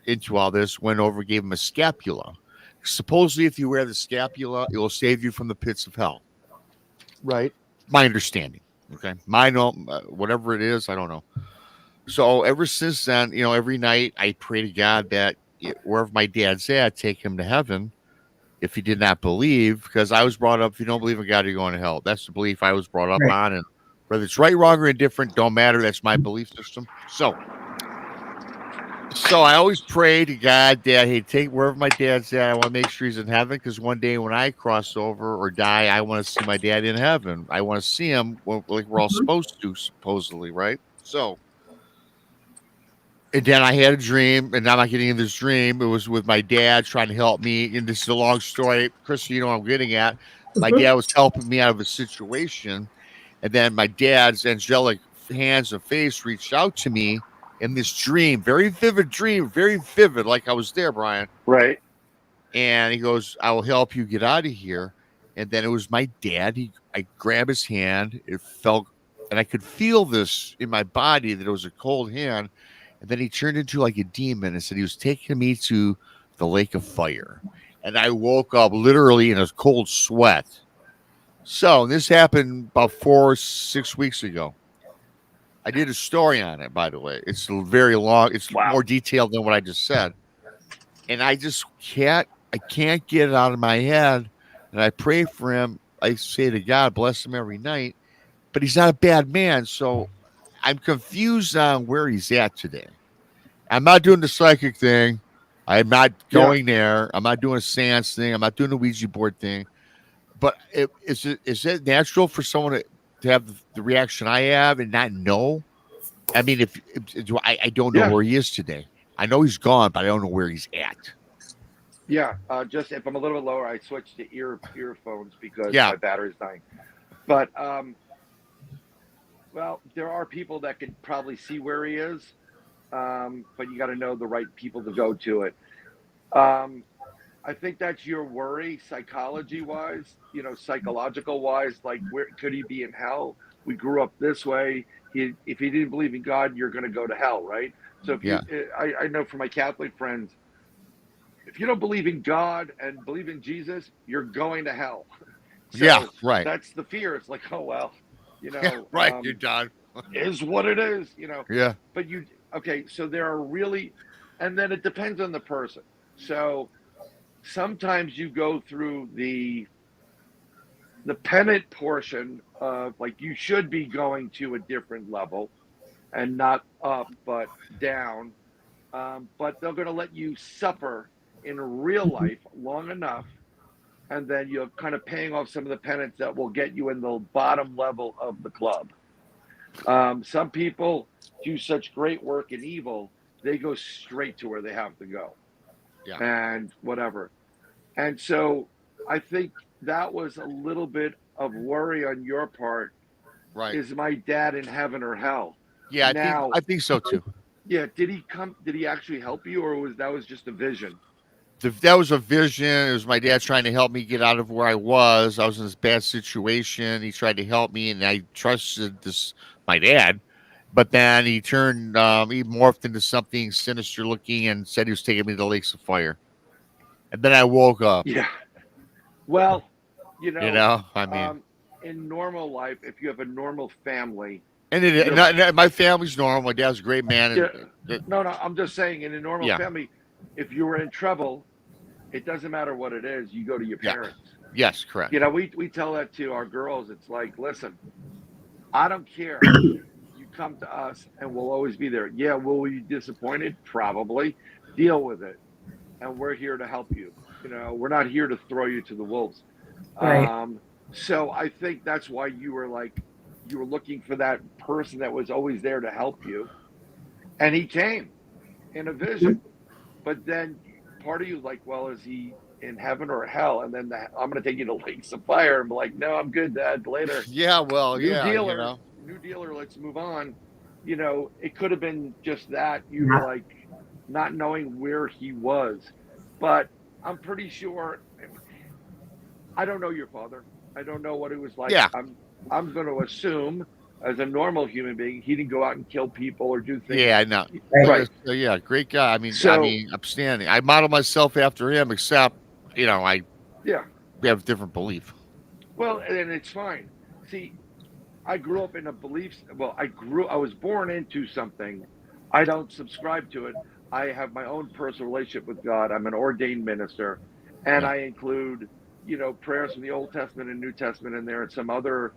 into all this, went over and gave him a scapula. Supposedly, if you wear the scapula, it will save you from the pits of hell. Right. My understanding. Okay. Mine, whatever it is, I don't know. So ever since then, every night I pray to God that wherever my dad's at, take him to heaven. If he did not believe, because I was brought up, if you don't believe in God, you're going to hell. That's the belief I was brought up on. And whether it's right, wrong, or indifferent, don't matter. That's my belief system. So I always pray to God that, hey, take wherever my dad's at. I want to make sure he's in heaven, because one day when I cross over or die, I want to see my dad in heaven. I want to see him like we're all supposed to, supposedly, right? So, and then I had a dream, and I'm not getting in this dream. It was with my dad trying to help me. And this is a long story. KRISTA, you know what I'm getting at. My dad was helping me out of a situation. And then my dad's angelic hands and face reached out to me in this dream, very vivid dream, very vivid, like I was there, Bryan. Right. And he goes, "I will help you get out of here." And then it was my dad. I grabbed his hand. It felt, and I could feel this in my body that it was a cold hand. And then he turned into like a demon and said he was taking me to the lake of fire. And I woke up literally in a cold sweat. So this happened about 4 or 6 weeks ago. I did a story on it, by the way. It's very long. It's more detailed than what I just said. And I just can't get it out of my head. And I pray for him. I say to God, bless him every night. But he's not a bad man. So I'm confused on where he's at today. I'm not doing the psychic thing. I'm not going there. I'm not doing a seance thing. I'm not doing the Ouija board thing. But is it natural for someone to have the reaction I have and not know? I mean, I don't know where he is today. I know he's gone, but I don't know where he's at. Yeah, just if I'm a little bit lower, I switch to earphones because my battery's dying. But well, there are people that could probably see where he is, but you got to know the right people to go to it. I think that's your worry, psychology-wise, psychological-wise. Like, where could he be in hell? We grew up this way. If he didn't believe in God, you're going to go to hell, right? So I know from my Catholic friends, if you don't believe in God and believe in Jesus, you're going to hell. So Yeah, right. that's the fear. It's like, oh well, Yeah, right. You're done. is what it is, Yeah. But okay, so there are really, and then it depends on the person. So sometimes you go through the pennant portion of like you should be going to a different level and not up but down, but they're going to let you suffer in real life long enough, and then you're kind of paying off some of the penance that will get you in the bottom level of the club. Some people do such great work in evil, they go straight to where they have to go. Yeah. And whatever. And so I think that was a little bit of worry on your part. Right. Is my dad in heaven or hell? Yeah, Now, I think so too. yeah, did he actually help you, or was that just a vision? That was a vision. It was my dad trying to help me get out of where I was. I was in this bad situation. He tried to help me, and I trusted my dad. But then he turned, he morphed into something sinister looking and said he was taking me to the lakes of fire. And then I woke up. Yeah. Well, I mean, in normal life, if you have a normal family, and my family's normal. My dad's a great man. No, I'm just saying, in a normal family, if you were in trouble, it doesn't matter what it is. You go to your parents. Yes, correct. We tell that to our girls. It's like, listen, I don't care. You come to us, and we'll always be there. Yeah, will we be disappointed? Probably. Deal with it, and we're here to help you. We're not here to throw you to the wolves. Right. So I think that's why you were looking for that person that was always there to help you, and he came in a vision. But then part of you like, well, is he in heaven or hell? And then I'm going to take you to lakes of fire. And be like, no, I'm good, Dad. Later. Yeah, well, New dealer. Let's move on. It could have been just that you were like not knowing where he was, but I'm pretty sure. I don't know your father. I don't know what it was like. Yeah. I'm going to assume, as a normal human being, he didn't go out and kill people or do things. Yeah, I know. Right. So, yeah, great guy. I mean, upstanding. I model myself after him, except, I have different belief. Well, and it's fine. See, I grew up in a belief. Well, I was born into something. I don't subscribe to it. I have my own personal relationship with God. I'm an ordained minister, and I include, prayers from the Old Testament and New Testament in there, and some other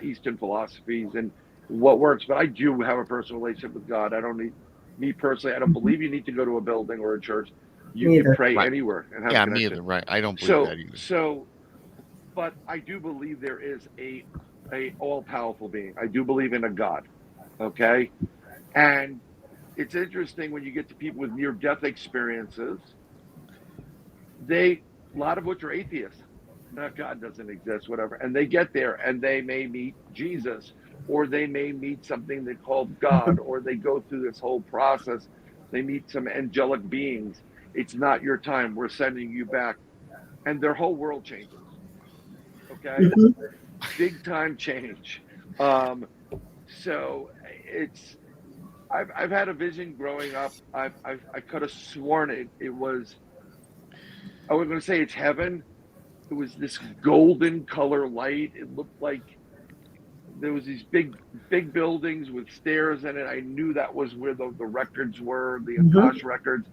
Eastern philosophies and what works. But I do have a personal relationship with God. I don't need, me personally, I don't believe you need to go to a building or a church. You can pray anywhere and have a connection. Me either. Right. I don't believe that either. But I do believe there is a all-powerful being. I do believe in a God. Okay. And it's interesting when you get to people with near-death experiences, a lot of which are atheists. No, God doesn't exist, whatever. And they get there and they may meet Jesus, or they may meet something they call God, or they go through this whole process. They meet some angelic beings. It's not your time. We're sending you back. And their whole world changes. Okay? Big time change. So I've had a vision growing up. I could have sworn it was, I was going to say it's heaven. It was this golden color light. It looked like there was these big buildings with stairs in it. I knew that was where the records were, the Akash records.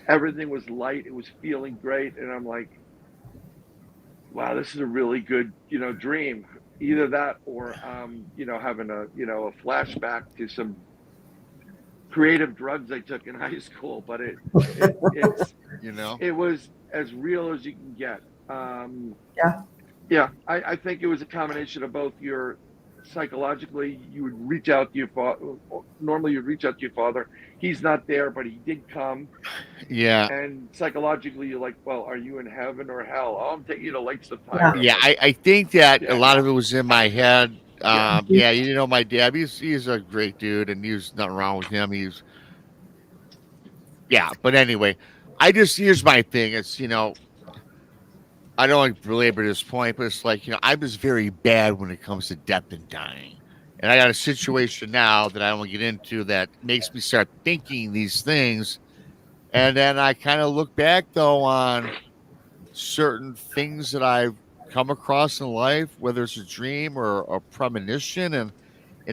Everything was light. It was feeling great. And I'm like, wow, this is a really good, dream. Either that or, having a flashback to some creative drugs I took in high school. But it's it was as real as you can get. I think it was a combination of both. Your psychologically, you would reach out to your father. Normally, you'd reach out to your father. He's not there, but he did come. Yeah. And psychologically, you're like, well, are you in heaven or hell? Oh, I'm taking you to lakes of fire. Yeah, I think that a lot of it was in my head. My dad, he's a great dude, and there's nothing wrong with him. But anyway, here's my thing. It's, I don't want to belabor this point, but it's like, I was very bad when it comes to death and dying. And I got a situation now that I don't want to get into that makes me start thinking these things. And then I kind of look back, though, on certain things that I've come across in life, whether it's a dream or a premonition, and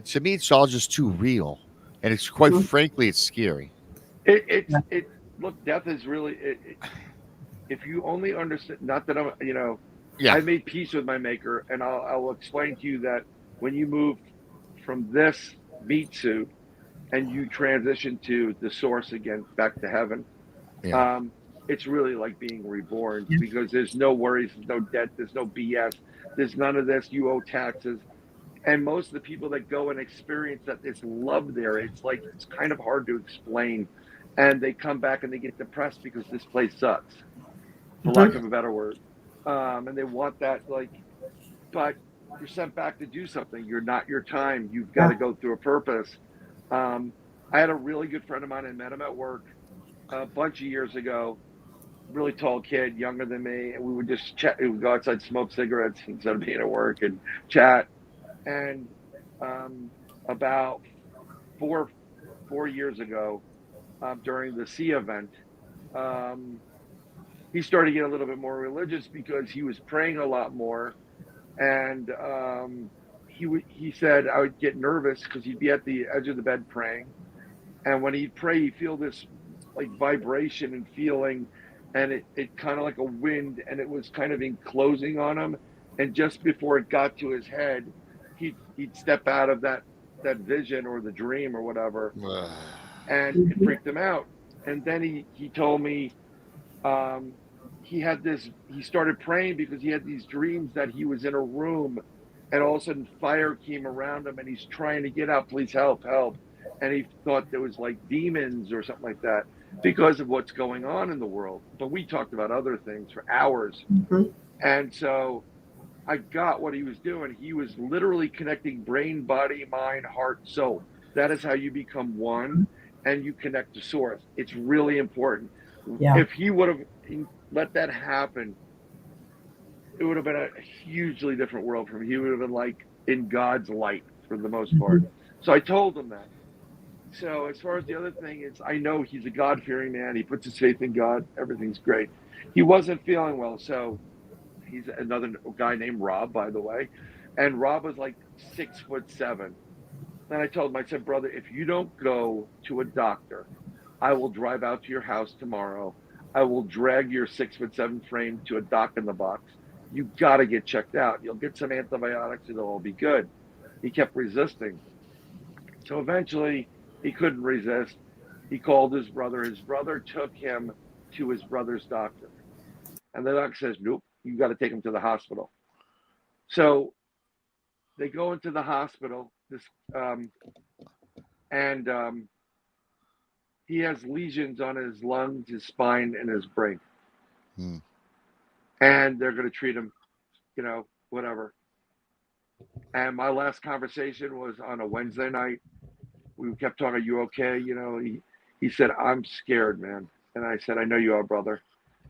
to me, it's all just too real, and it's quite Mhm. frankly, it's scary. It look, death is really if you only understand, not that I'm, Yeah, I made peace with my maker, and I'll explain to you that when you move from this meat suit and you transition to the source again, back to heaven, yeah, it's really like being reborn because there's no worries, there's no debt, there's no BS, there's none of this. You owe taxes, and most of the people that go and experience that, this love there, it's like it's kind of hard to explain, and they come back and they get depressed because this place sucks, for lack of a better word, and they want that, like, but you're sent back to do something. You're not your time. You've got to go through a purpose. I had a really good friend of mine. I met him at work a bunch of years ago. Really tall kid, younger than me, and we would just chat. We would go outside, smoke cigarettes instead of being at work, and chat. And about four years ago, during the sea event, he started to get a little bit more religious because he was praying a lot more. And he said I would get nervous because he'd be at the edge of the bed praying, and when he'd pray, he'd feel this like vibration and feeling, and it kind of like a wind, and it was kind of enclosing on him. And just before it got to his head, he'd step out of that vision or the dream or whatever, and it freaked him out. And then he told me he started praying because he had these dreams that he was in a room, and all of a sudden fire came around him, and he's trying to get out, please help, and he thought there was like demons or something like that because of what's going on in the world. But we talked about other things for hours. And so I got what he was doing. He was literally connecting brain, body, mind, heart, soul. That is how you become one, and you connect to source. It's really important. If he would have let that happen, it would have been a hugely different world for him. He would have been like in God's light for the most part. So I told him that. So as far as the other thing is, I know he's a God-fearing man. He puts his faith in God. Everything's great. He wasn't feeling well, so he's another guy named Rob, by the way. And Rob was like 6'7". And I told him, I said, brother, if you don't go to a doctor, I will drive out to your house tomorrow. I will drag your 6'7" frame to a doc in the box. You got to get checked out. You'll get some antibiotics. It'll all be good. He kept resisting. So eventually he couldn't resist. He called his brother. His brother took him to his brother's doctor. And the doctor says, nope, you got to take him to the hospital. So they go into the hospital, and he has lesions on his lungs, his spine, and his brain. And they're going to treat him, whatever. And my last conversation was on a Wednesday night. We kept talking, are you okay? He said, I'm scared, man. And I said, I know you are, brother.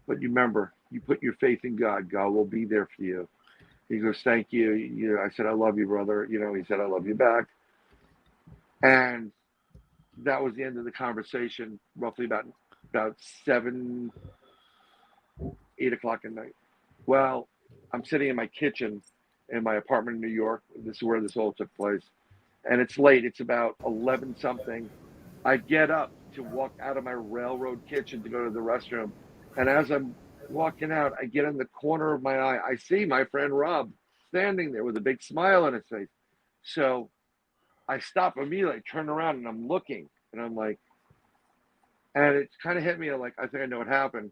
But you remember, you put your faith in God. God will be there for you. He goes, thank you. I said, I love you, brother. He said, I love you back. And that was the end of the conversation, roughly about 7, 8 o'clock at night. Well, I'm sitting in my kitchen in my apartment in New York. This is where this all took place. And it's late. It's about 11 something. I get up to walk out of my railroad kitchen to go to the restroom. And as I'm walking out, I get in the corner of my eye. I see my friend Rob standing there with a big smile on his face. So I stop immediately, turn around, and I'm looking. And I'm like, and it kind of hit me like, I think I know what happened.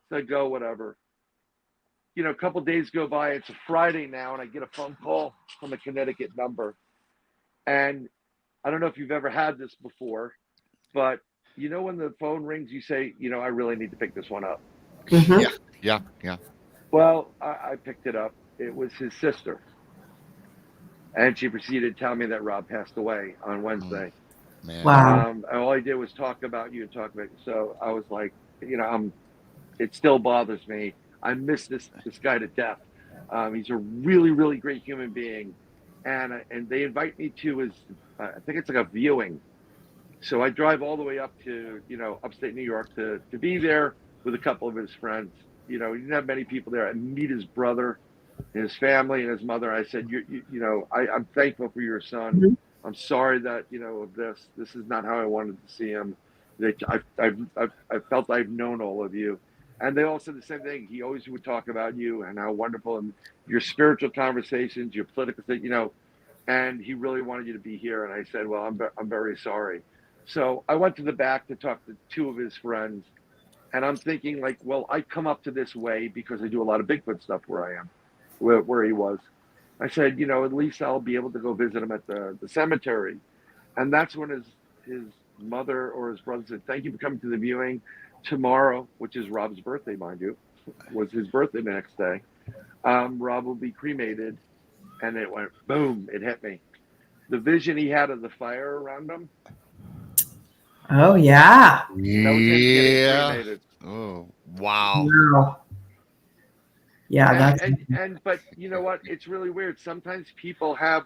So I go, whatever. A couple of days go by. It's a Friday now, and I get a phone call from a Connecticut number. And I don't know if you've ever had this before, but when the phone rings, you say, I really need to pick this one up. Yeah. Well, I picked it up. It was his sister. And she proceeded to tell me that Rob passed away on Wednesday. Man. Wow. And all I did was talk about you. So I was like, it still bothers me. I miss this guy to death. He's a really, really great human being. And they invite me to his, I think it's like a viewing. So I drive all the way up to, upstate New York to be there with a couple of his friends. He didn't have many people there. I meet his brother. his family and his mother. I said, I'm thankful for your son. Mhm. I'm sorry that, of this. This is not how I wanted to see him. I felt I've known all of you. And they all said the same thing. He always would talk about you and how wonderful and your spiritual conversations, your political thing, and he really wanted you to be here. And I said, well, I'm very sorry. So I went to the back to talk to two of his friends. And I'm thinking like, well, I come up to this way because I do a lot of Bigfoot stuff where I am, where he was. I said, at least I'll be able to go visit him at the cemetery. And that's when his mother or his brother said, thank you for coming to the viewing. Tomorrow, which is Rob's birthday, mind you, was his birthday the next day. Rob will be cremated. And it went boom, it hit me. The vision he had of the fire around him. Oh yeah. That was him getting Yeah. cremated. Oh, wow. Wow. Yeah, that's But you know what? It's really weird. Sometimes people have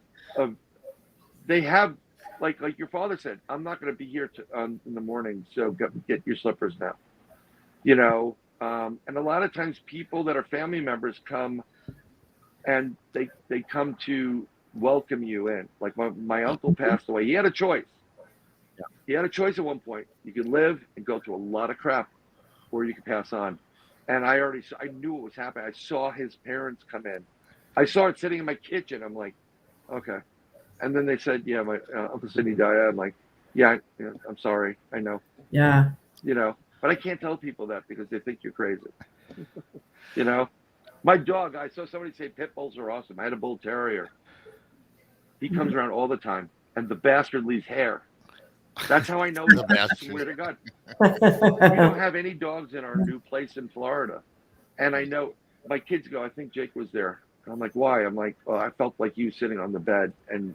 like your father said, I'm not going to be here in the morning, so get your slippers now. And a lot of times people that are family members come and they come to welcome you in. Like my uncle passed away. He had a choice. Yeah. He had a choice at one point. You could live and go through a lot of crap, or you could pass on. And I knew what was happening. I saw his parents come in. I saw it sitting in my kitchen. I'm like, okay. And then they said, yeah, my Uncle Sidney died. I'm like, yeah, I'm sorry. I know. yeah. But I can't tell people that because they think you're crazy. My dog, I saw somebody say pit bulls are awesome. I had a bull terrier. He comes around all the time, and the bastard leaves hair. That's how I know The he's bastard. swear to God. We don't have any dogs in our new place in Florida. And I know my kids go, I think Jake was there. And I'm like, why? I'm like, well, I felt like you sitting on the bed. And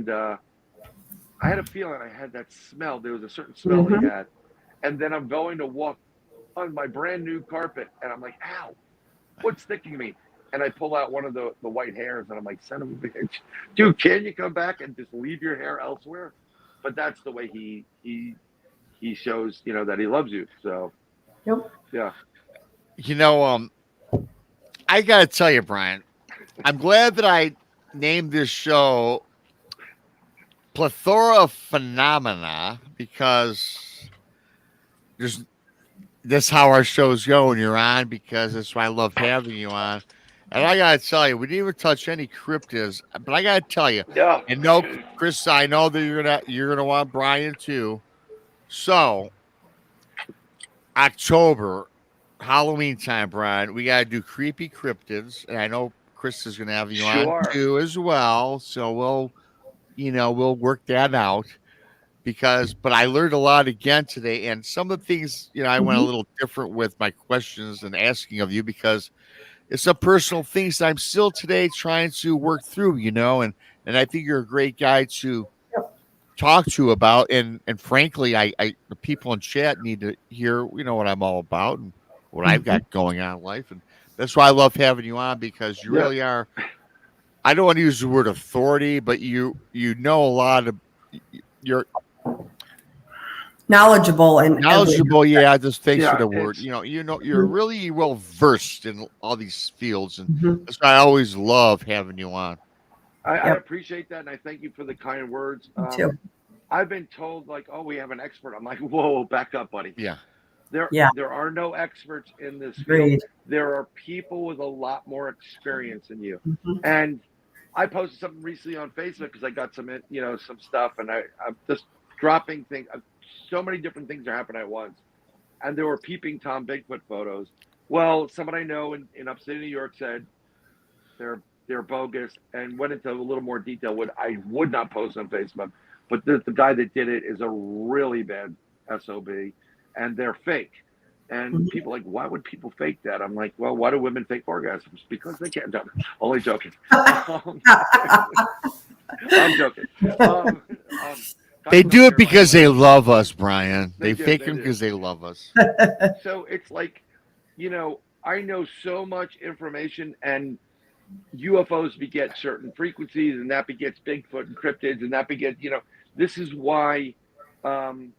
I had a feeling I had that smell. There was a certain smell he had. And then I'm going to walk on my brand new carpet. And I'm like, ow, what's sticking me? And I pull out one of the white hairs. And I'm like, son of a bitch. Dude, can you come back and just leave your hair elsewhere? But that's the way he shows, that he loves you. So, Yep. yeah. I gotta tell you, Bryan, I'm glad that I named this show Plethora of Phenomena because that's how our shows go when you're on, because that's why I love having you on. And I gotta tell you, we didn't even touch any cryptids, but I gotta tell you, Yeah. and no, Chris, I know that you're gonna want Bryan too. So October, Halloween time, Bryan, we gotta do creepy cryptids, and I know Chris is gonna have you Sure. on too as well. So we'll work that out. But I learned a lot again today, and some of the things, I went a little different with my questions and asking of you because it's some personal things that I'm still today trying to work through, and I think you're a great guy to talk to about, and frankly, I the people in chat need to hear, what I'm all about and what I've got going on in life, and that's why I love having you on because you really are. I don't want to use the word authority, but you know a lot of. You're knowledgeable and yeah, just thanks for Yeah, the word. You're really well versed in all these fields, and that's why I always love having you on. I appreciate that, and I thank you for the kind words. too. I've been told like, oh, we have an expert. I'm like, whoa, back up, buddy. Yeah. There are no experts in this field. Agreed. There are people with a lot more experience than you. And I posted something recently on Facebook because I got some stuff, and I'm just dropping things. So many different things are happening at once, and there were peeping Tom Bigfoot photos. Well, someone I know in upstate New York said they're bogus, and went into a little more detail. What I would not post on Facebook, but the guy that did it is a really bad SOB, and they're fake. And people are like, why would people fake that? I'm like, well, why do women fake orgasms? Because they can't. Only joking. I'm joking. They do it because they love us, Bryan. They fake them do. because they love us. So it's like, I know so much information, and UFOs beget certain frequencies, and that begets Bigfoot and cryptids, and that begets, this is why I'm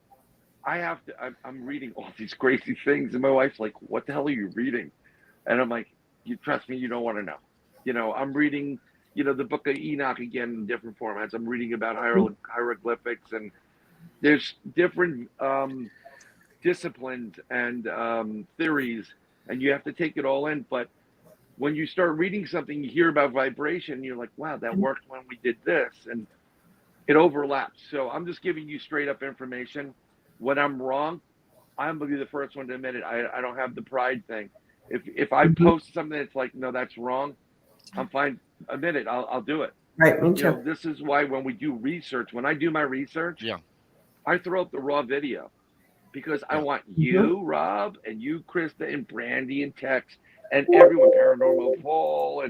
reading all these crazy things, and my wife's like, what the hell are you reading? And I'm like, you trust me, you don't want to know. You know, I'm reading, you know, the Book of Enoch again in different formats. I'm reading about hieroglyphics, and there's different disciplines and theories, and you have to take it all in. But when you start reading something, you hear about vibration, and you're like, wow, that worked when we did this, and it overlaps. So I'm just giving you straight up information. When I'm wrong, I'm gonna be the first one to admit it. I don't have the pride thing. If I post something that's like, no, that's wrong, I'm fine. Admit it. I'll do it. Right, me You too. know, this is why when we do research, when I do my research, Yeah. I throw up the raw video because I Yeah. want you, Rob, and you, KRISTA, and Brandy, and Tex, and everyone, Paranormal Paul,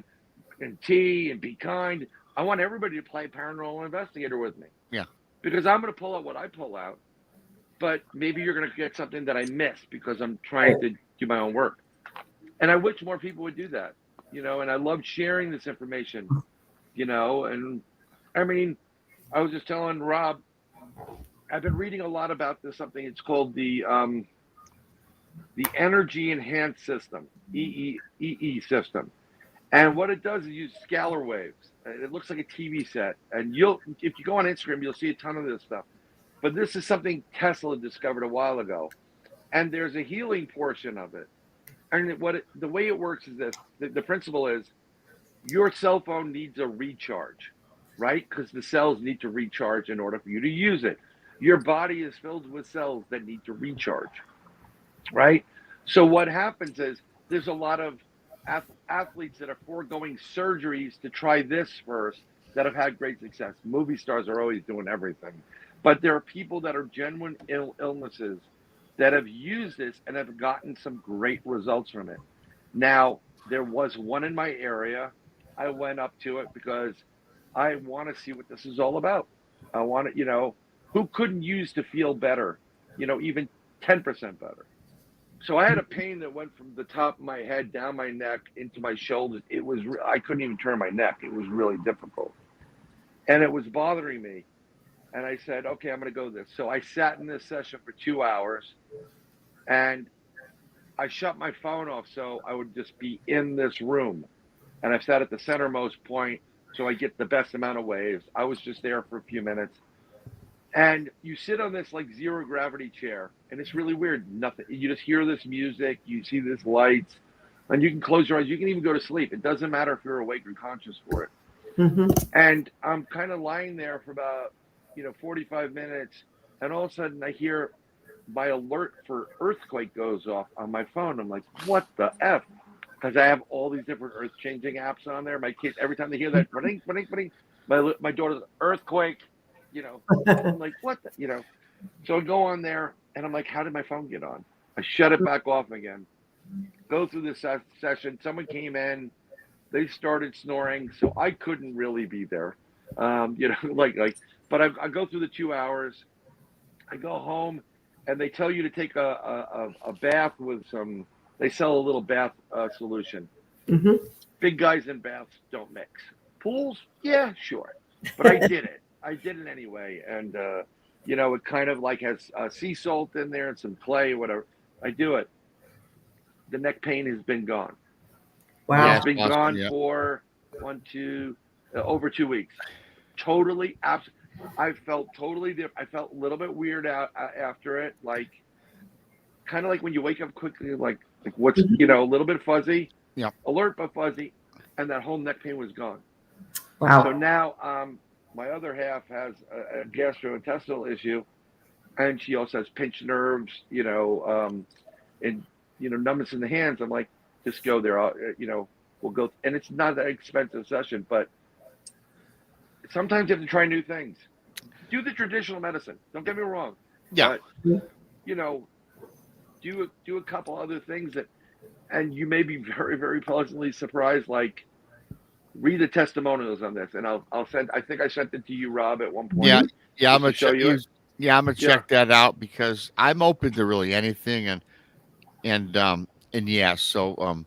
and T, and Be Kind. I want everybody to play Paranormal Investigator with me. Yeah. Because I'm going to pull out what I pull out, but maybe you're going to get something that I missed because I'm trying to do my own work. And I wish more people would do that, you know, and I love sharing this information, you know, and I mean, I was just telling Rob, I've been reading a lot about this, something it's called the energy enhanced system, EE system. And what it does is use scalar waves. It looks like a TV set. And if you go on Instagram, you'll see a ton of this stuff. But this is something Tesla discovered a while ago. And there's a healing portion of it. And the way it works is this. The principle is your cell phone needs a recharge, right? Because the cells need to recharge in order for you to use it. Your body is filled with cells that need to recharge, right? So what happens is there's a lot of athletes that are foregoing surgeries to try this first that have had great success. Movie stars are always doing everything. But there are people that are genuine illnesses that have used this and have gotten some great results from it. Now, there was one in my area. I went up to it because I want to see what this is all about. I want to, you know, who couldn't use to feel better, you know, even 10% better. So I had a pain that went from the top of my head, down my neck, into my shoulders. I couldn't even turn my neck. It was really difficult. And it was bothering me. And I said, okay, I'm going to go this. So I sat in this session for 2 hours and I shut my phone off so I would just be in this room. And I sat at the centermost point so I get the best amount of waves. I was just there for a few minutes. And you sit on this like zero gravity chair, and it's really weird. Nothing. You just hear this music, you see this lights, and you can close your eyes. You can even go to sleep. It doesn't matter if you're awake or conscious for it. Mm-hmm. And I'm kind of lying there for about 45 minutes, and all of a sudden I hear my alert for earthquake goes off on my phone. I'm like, what the F? Because I have all these different earth changing apps on there. My kids, every time they hear that, my daughter's earthquake. I'm like, what the, so I go on there and I'm like, how did my phone get on? I shut it back off again, go through this session. Someone came in, they started snoring. So I couldn't really be there. But I go through the 2 hours, I go home and they tell you to take a bath with they sell a little bath solution. Mm-hmm. Big guys in baths don't mix. Pools? Yeah, sure. But I did it. I did it anyway, and it kind of like has sea salt in there and some clay, whatever. I do it. The neck pain has been gone. Wow. Yeah, It's been awesome, gone yeah. for over 2 weeks. Totally, I felt totally different. I felt a little bit weird out after it, like kind of like when you wake up quickly, like what's a little bit fuzzy, Yeah. alert but fuzzy, and that whole neck pain was gone. Wow. So now my other half has a gastrointestinal issue, and she also has pinched nerves, and numbness in the hands. I'm like, just go there. We'll go, and it's not an expensive session, but sometimes you have to try new things. Do the traditional medicine. Don't get me wrong. Yeah. But, do a couple other things and you may be very, very pleasantly surprised. Like, read the testimonials on this, and I'll send. I think I sent it to you, Rob, at one point. Yeah. I'm gonna show check. you it. I'm gonna check that out because I'm open to really anything, and yeah. So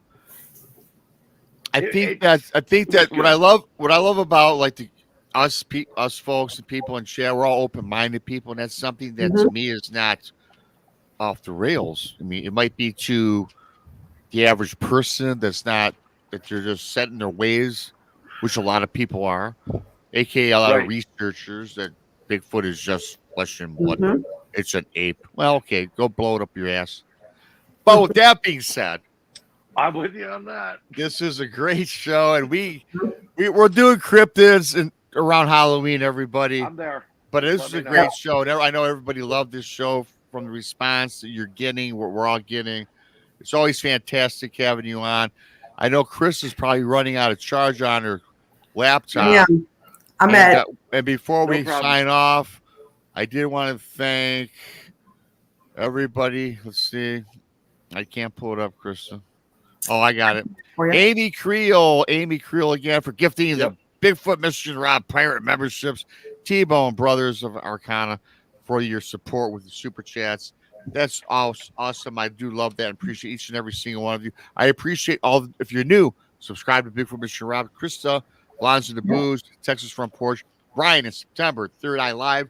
I think that what I love about like us folks and people in chat, we're all open minded people, and that's something that to me is not off the rails. I mean, it might be to the average person that's not that you're just set in their ways, which a lot of people are, aka a lot of Right. researchers that Bigfoot is just flesh and blood. Mhm. It's an ape. Well, okay, go blow it up your ass. But with that being said, I'm with you on that. this is a great show, and we're doing cryptids and around Halloween, everybody. I'm there. But this Let is me a know. great show, and I know everybody loved this show from the response that you're getting. What we're all getting. It's always fantastic having you on. I know Chris is probably running out of charge on her laptop. Yeah. I'm at And before No we problem. sign off, I did want to thank everybody. Let's see. I can't pull it up, Krista. Oh, I got it. for you. Amy Creel again for gifting Yep. the Bigfoot Mission Rob Pirate memberships. T-Bone Brothers of Arcana for your support with the super chats. That's awesome. I do love that and appreciate each and every single one of you. I appreciate all. If you're new, subscribe to Bigfoot Mission Rob, Krista, Blondes in the Booze, Texas Front Porch, Bryan in September, Third Eye Live.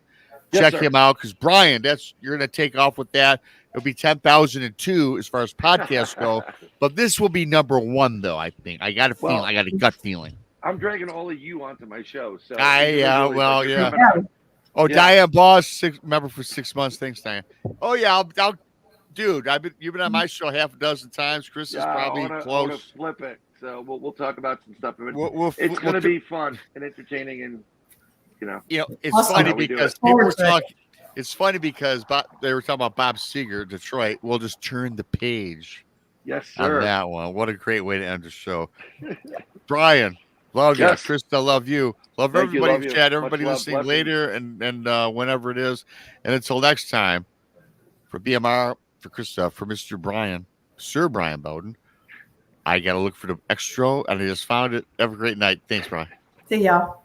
Yes, Check sir. him out because Bryan, you're gonna take off with that. It'll be 10,002 as far as podcasts go, but this will be number one though. I think I got a feeling. Well, I got a gut feeling. I'm dragging all of you onto my show. So Yeah. individually, Well, but you're yeah. coming out. Oh, Yeah. Diane Boss, member for 6 months. Thanks, Diane. Oh yeah, I'll dude. You've been on my show half a dozen times. Chris is Yeah, probably I wanna close. flip it. So we'll talk about some stuff. But We'll it's going to do- be fun and entertaining, and it's Awesome. funny How we do because it. people were Forward to it. talking. It's funny because they were talking about Bob Seger, Detroit. We'll just turn the page yes, on sir. that one. What a great way to end the show. Bryan, love Yes. you. Krista, love you. Love Thank you, everybody love in you. chat, Much everybody love, listening blessings. later and whenever it is. And until next time, for BMR, for Krista, for Mr. Bryan, Sir Bryan Bowden, I got to look for the extra, and I just found it. Have a great night. Thanks, Bryan. See y'all.